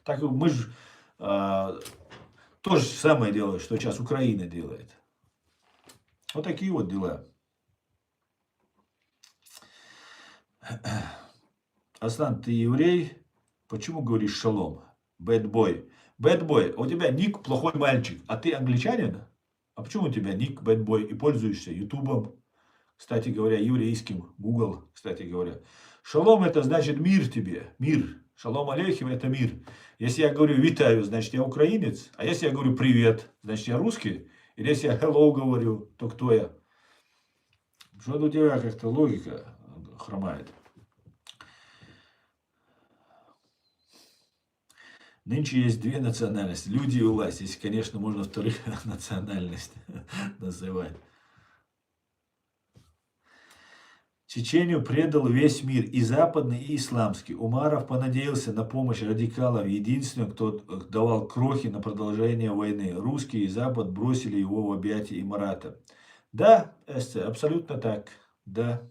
Так мы же то же самое делаем, что сейчас Украина делает. Вот такие вот дела. Аслан, ты еврей? Почему говоришь шалом? Бэтбой. Бэтбой, у тебя ник плохой мальчик, а ты англичанин? А почему у тебя ник бэтбой и пользуешься ютубом? Кстати говоря, еврейским, Google, кстати говоря. Шалом это значит мир тебе, мир. Шалом алейхим это мир. Если я говорю витаю, значит я украинец. А если я говорю привет, значит я русский. Или если я hello говорю, то кто я? Что-то у тебя как-то логика хромает. Нынче есть две национальности. Люди и власть. Если, конечно, можно вторых национальность называть. Чечению предал весь мир, и западный, и исламский. Умаров понадеялся на помощь радикалов. Единственным, кто давал крохи на продолжение войны. Русские и Запад бросили его в объятия Имарата. Да, Эсте, абсолютно так. Да.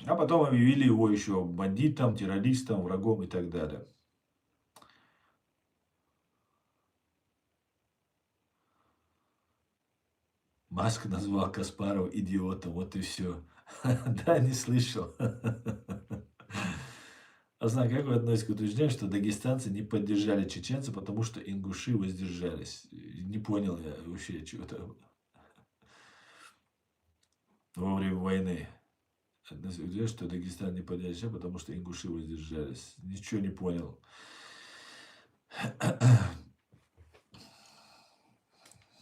А потом объявили его еще бандитом, террористом, врагом и так далее. Маск назвал Каспарова идиотом, вот и все. Да, не слышал. Аслан, как вы относитесь к утверждению, что дагестанцы не поддержали чеченцев, потому что ингуши воздержались? Не понял я вообще чего-то во время войны. Утверждаю, что Дагестан не поддержал, потому что ингуши воздержались. Ничего не понял.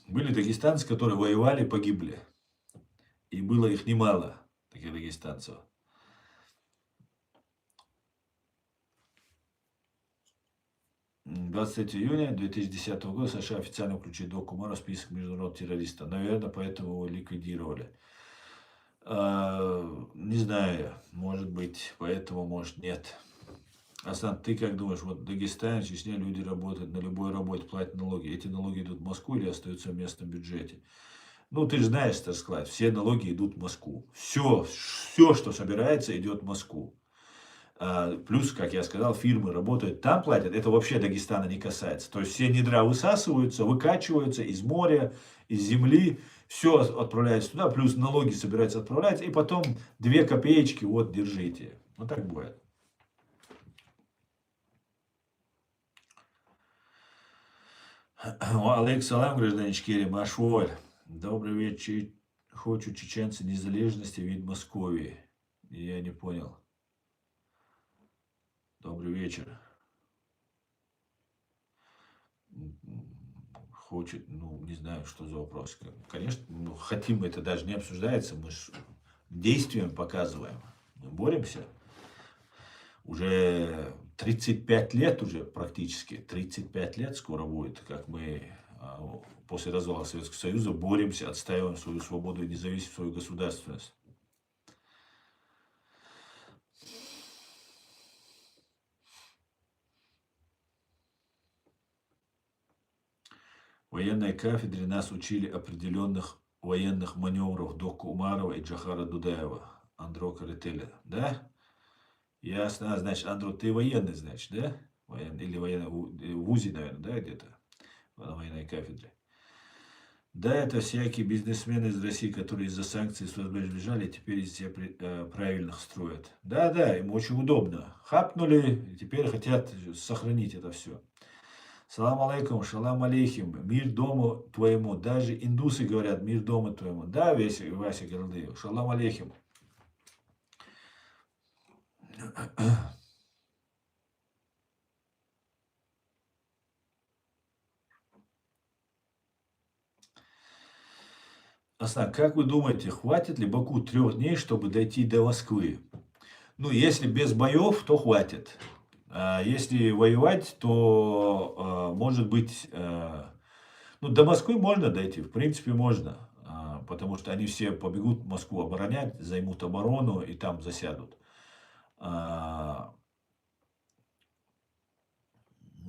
Были дагестанцы, которые воевали, погибли. И было их немало, таких дагестанцев. «23 июня 2010 года США официально включили Док Умара в список международных террористов. Наверное, поэтому его ликвидировали. Не знаю, может быть, поэтому, может, нет. Асан, ты как думаешь, вот в Дагестане, Чечне люди работают на любой работе, платят налоги. Эти налоги идут в Москву или остаются в местном бюджете? Ну, ты же знаешь, так сказать, все налоги идут в Москву. Все, что собирается, идет в Москву. Плюс, как я сказал, фирмы работают там, платят. Это вообще Дагестана не касается. То есть все недра высасываются, выкачиваются из моря, из земли. Все отправляется туда, плюс налоги собираются отправлять. И потом 2 копеечки, вот, держите. Вот так бывает. Алейк салам, гражданин Ичкерия, Машволь. Добрый вечер. Хочу чеченцы незалежности від Московии. Я не понял. Добрый вечер. Хочет, ну, не знаю, что за вопрос. Конечно, ну, хотим, это даже не обсуждается. Мы же действием показываем. Мы боремся. Уже 35 лет уже практически, 35 лет скоро будет, как мы после развала Советского Союза боремся, отстаиваем свою свободу и независимость, свою государственность. В военной кафедре нас учили определенных военных маневров Дока Умарова и Джахара Дудаева, Андро Карателя. Да? Ясно. Значит, Андро, ты военный, значит, да? Военный, или военный, в ВУЗе, наверное, да, где-то? На военной кафедре. Да, это всякие бизнесмены из России, которые из-за санкций с ФСБ сбежали, теперь из себя правильных строят. Да, да, им очень удобно. Хапнули, и теперь хотят сохранить это все. Салам алейкум, шалам алейхим, мир дому твоему. Даже индусы говорят, мир дому твоему. Да, Вася Герлдыев, шалам алейхим. Асан, как вы думаете, хватит ли Баку 3 дней, чтобы дойти до Москвы? Ну, если без боев, то хватит. А если воевать, то, может быть, ну, до Москвы можно дойти, в принципе, можно. Потому что они все побегут Москву оборонять, займут оборону и там засядут. А,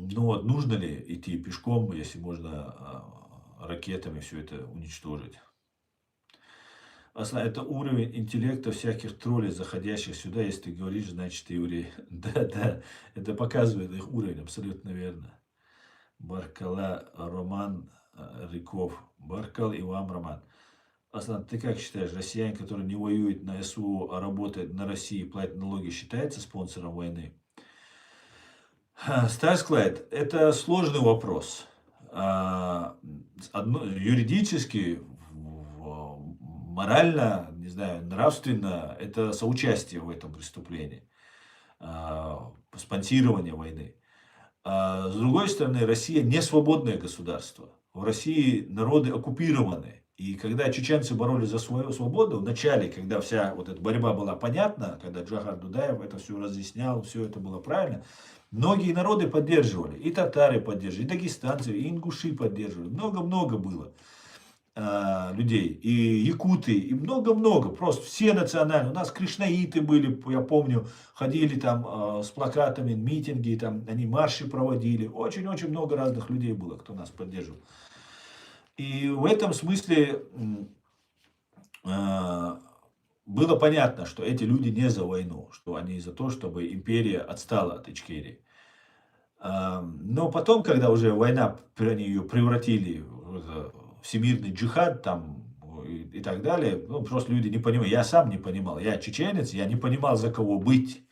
Ну вот, нужно ли идти пешком, если можно ракетами все это уничтожить? Это уровень интеллекта всяких троллей, заходящих сюда. Если ты говоришь, значит ты еврей. Да, да, это показывает их уровень, абсолютно верно. Баркала Роман Рыков. Баркал и вам Роман. Аслан, ты как считаешь, россиянин, который не воюет на СВО, а работает на России, платит налоги, считается спонсором войны? Стас Клайд, это сложный вопрос. Юридически, морально, не знаю, нравственно, это соучастие в этом преступлении, спонсирование войны. С другой стороны, Россия не свободное государство. В России народы оккупированы. И когда чеченцы боролись за свою свободу, в начале, когда вся вот эта борьба была понятна, когда Джахар Дудаев это все разъяснял, все это было правильно, многие народы поддерживали. И татары поддерживали, и дагестанцы, и ингуши поддерживали. Много-много было людей, и якуты, и много-много, просто все национальные. У нас кришнаиты были, я помню, ходили там с плакатами, митинги, там они марши проводили. Очень-очень много разных людей было, кто нас поддерживал. И в этом смысле было понятно, что эти люди не за войну, что они за то, чтобы империя отстала от Ичкерии. Но потом, когда уже война, они ее превратили в всемирный джихад там, и так далее, ну, просто люди не понимают. Я сам не понимал. Я чеченец, я не понимал, за кого быть.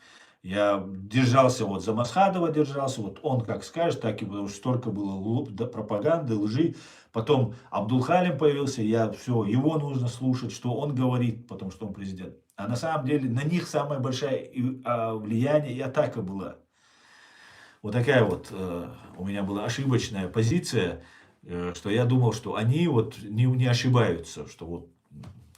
Я держался вот за Масхадова, держался, вот он как скажет, так и потому что столько было пропаганды, лжи. Потом Абдулхалим появился, я все, его нужно слушать, что он говорит, потому что он президент. А на самом деле на них самое большое влияние и атака была. Вот такая вот у меня была ошибочная позиция, что я думал, что они вот не ошибаются, что вот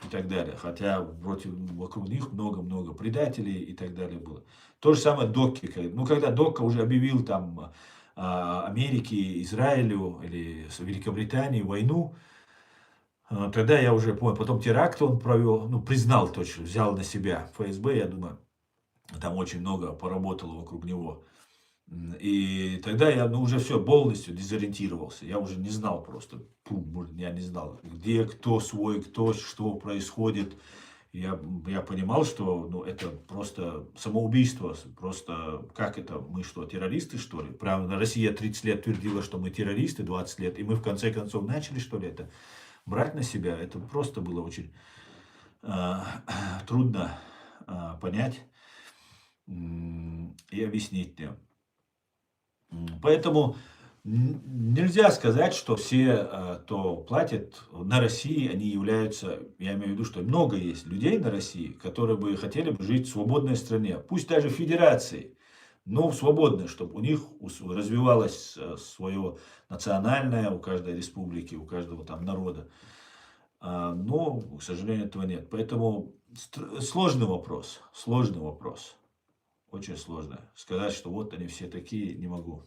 и так далее. Хотя вокруг них много-много предателей и так далее было. То же самое Докки. Ну, когда Докка уже объявил там Америке, Израилю или Великобритании войну, тогда я уже понял. Потом теракт он провел, ну, признал точно, взял на себя ФСБ, я думаю, там очень много поработало вокруг него. И тогда я уже все полностью дезориентировался. Я уже не знал просто. Я не знал, где кто свой, кто, что происходит. Я понимал, что ну, это просто самоубийство. Просто как это? Мы что, террористы, что ли? Прямо Россия 30 лет твердила, что мы террористы, 20 лет. И мы в конце концов начали, что ли, это брать на себя. Это просто было очень трудно понять и объяснить мне. Поэтому нельзя сказать, что все, кто платит на России, они являются, я имею в виду, что много есть людей на России, которые бы хотели бы жить в свободной стране, пусть даже в федерации, но в свободной, чтобы у них развивалось свое национальное, у каждой республики, у каждого там народа. Но, к сожалению, этого нет. Поэтому сложный вопрос, очень сложно. Сказать, что вот они все такие, не могу.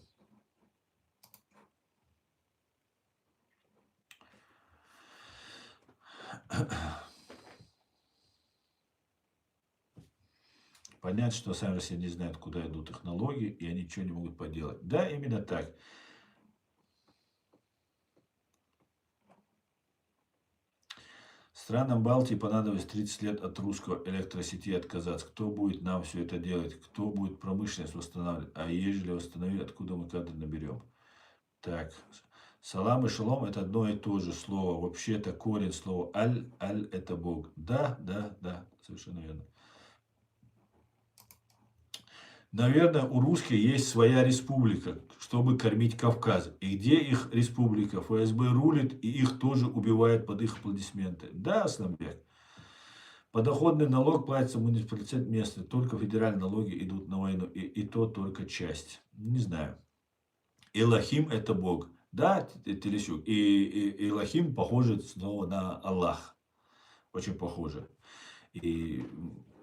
Понять, что сами все не знают, куда идут их налоги, и они ничего не могут поделать. Да, именно так. Странам Балтии понадобилось 30 лет от русского электросети отказаться. Кто будет нам все это делать? Кто будет промышленность восстанавливать? А ежели восстановить, откуда мы кадры наберем? Так, Салам и шалом — это одно и то же слово. Вообще-то корень слова аль это Бог. Да, да, да, совершенно верно. Наверное, у русских есть своя республика, чтобы кормить Кавказ. И где их республика? ФСБ рулит, и их тоже убивают под их аплодисменты. Да, Асламбек. Подоходный налог платится муниципалитет местный. Только федеральные налоги идут на войну. И то только часть. Не знаю. Элохим — это Бог. Да, Телесюк. И Элохим похоже снова на Аллах. Очень похоже. И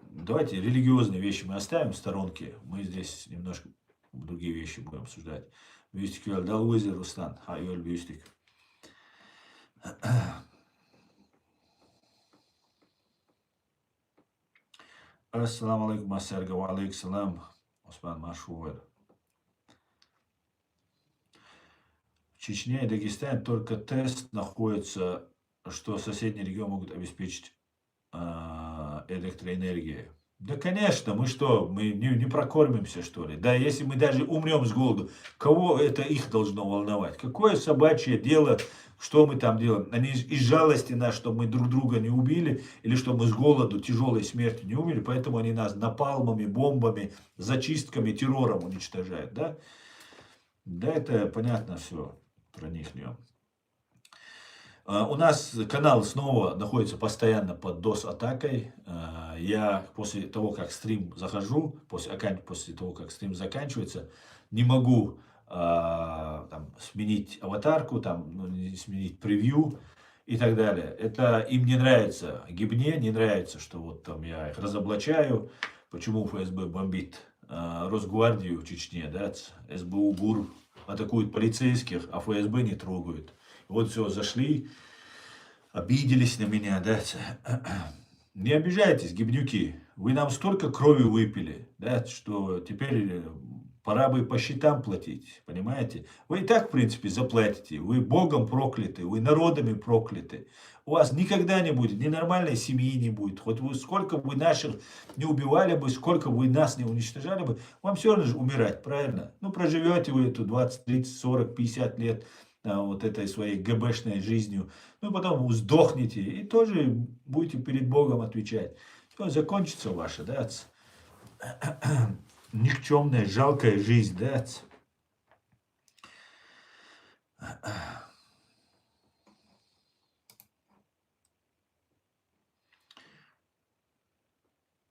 давайте религиозные вещи мы оставим в сторонке. Мы здесь немножко другие вещи будем обсуждать. Бюстик Далуэзи Рустан. Хайоль Бюстик. Ассаламу алейкум, ассарга, ва алейкум салам. Осман Машуэр. В Чечне и Дагестане только тест находится, что соседние регионы могут обеспечить электроэнергией. Да, конечно, мы что, мы не прокормимся, что ли? Да, если мы даже умрем с голоду, кого это их должно волновать? Какое собачье дело, что мы там делаем? Они из жалости нас, чтобы мы друг друга не убили, или чтобы мы с голоду, тяжелой смертью не умерли, поэтому они нас напалмами, бомбами, зачистками, террором уничтожают, да? Да, это понятно все про них. У нас канал снова находится постоянно под DOS-атакой. Я после того, как стрим захожу, после того, как стрим заканчивается, не могу там, сменить аватарку, там, сменить превью и так далее. Это им не нравится. Гибне не нравится, что вот там я их разоблачаю. Почему ФСБ бомбит Росгвардию в Чечне, да, СБУ ГУР атакуют полицейских, а ФСБ не трогают. Вот все, зашли, обиделись на меня, да. Не обижайтесь, гибнюки. Вы нам столько крови выпили, да, что теперь пора бы по счетам платить, понимаете? Вы и так, в принципе, заплатите. Вы Богом прокляты, вы народами прокляты. У вас никогда не будет, ни нормальной семьи не будет. Хоть вы сколько бы наших не убивали бы, сколько бы нас не уничтожали бы, вам все равно же умирать, правильно? Ну, проживете вы эту 20, 30, 40, 50 лет вот этой своей ГБшной жизнью. Ну, потом сдохнете и тоже будете перед Богом отвечать. Все, закончится ваша, да, никчемная, жалкая жизнь, да.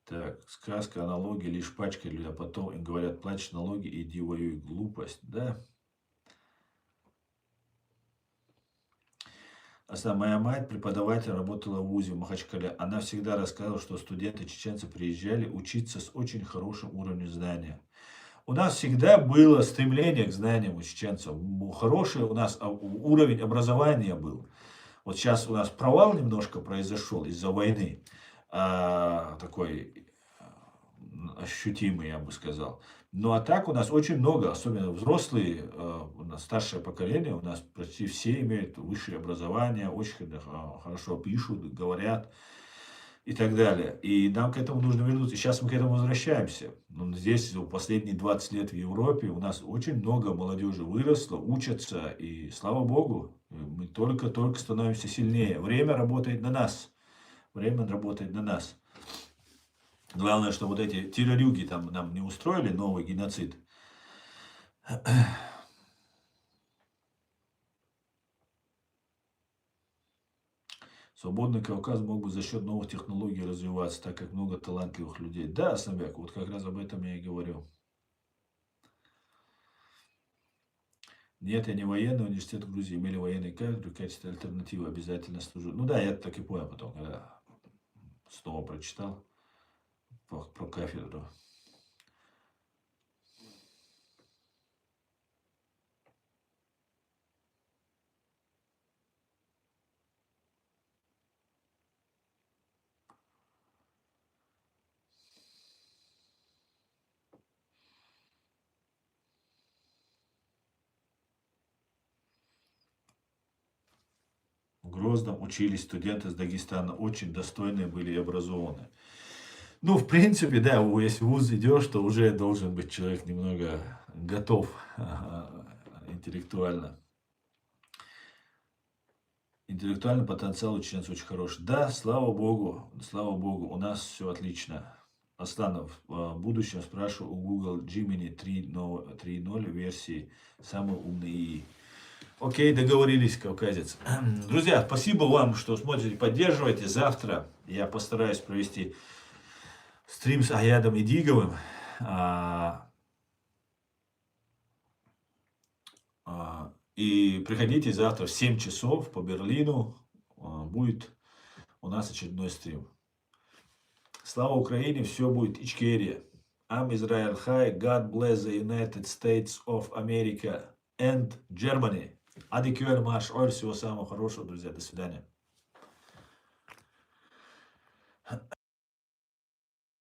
Так, сказка, аналогия, лишь пачка, а потом им говорят, платишь налоги, иди воюй, глупость, да. Моя мать, преподаватель, работала в ВУЗе в Махачкале. Она всегда рассказывала, что студенты чеченцы приезжали учиться с очень хорошим уровнем знания. У нас всегда было стремление к знаниям у чеченцев. Хороший у нас уровень образования был. Вот сейчас у нас провал немножко произошел из-за войны. Такой ощутимый, я бы сказал. Ну а так у нас очень много, особенно взрослые, у нас старшее поколение, у нас почти все имеют высшее образование, очень хорошо пишут, говорят и так далее. И нам к этому нужно вернуться. И сейчас мы к этому возвращаемся. Но здесь последние 20 лет в Европе у нас очень много молодежи выросло, учатся, и слава Богу, мы только становимся сильнее. Время работает на нас. Время работает на нас. Главное, что вот эти террорюги там нам не устроили новый геноцид. Свободный Кавказ мог бы за счет новых технологий развиваться, так как много талантливых людей. Да, Самбек, вот как раз об этом я и говорю. Нет, я не военный, университет в Грузии имели военные кафедры в качестве альтернативы, обязательно служу. Ну да, я так и понял потом, когда снова прочитал про кафедру. В Грозном учились студенты из Дагестана, очень достойные были и образованные. Ну, в принципе, да, если в ВУЗ идешь, то уже должен быть человек немного готов интеллектуально. Интеллектуальный потенциал у чеченцев очень хороший. Да, слава богу, у нас все отлично. Асланов, в будущем спрашиваю у Google Gemini 3.0 версии самый умный ИИ. Окей, договорились, кавказец. Друзья, спасибо вам, что смотрите, поддерживаете. Завтра я постараюсь провести стрим с Аядом Идиговым. И приходите завтра в 7 часов по Берлину. Будет у нас очередной стрим. Слава Украине, все будет Ичкерия. I'm Israel High. God bless the United States of America and Germany. Адикюэль Маш. Всего самого хорошего, друзья. До свидания.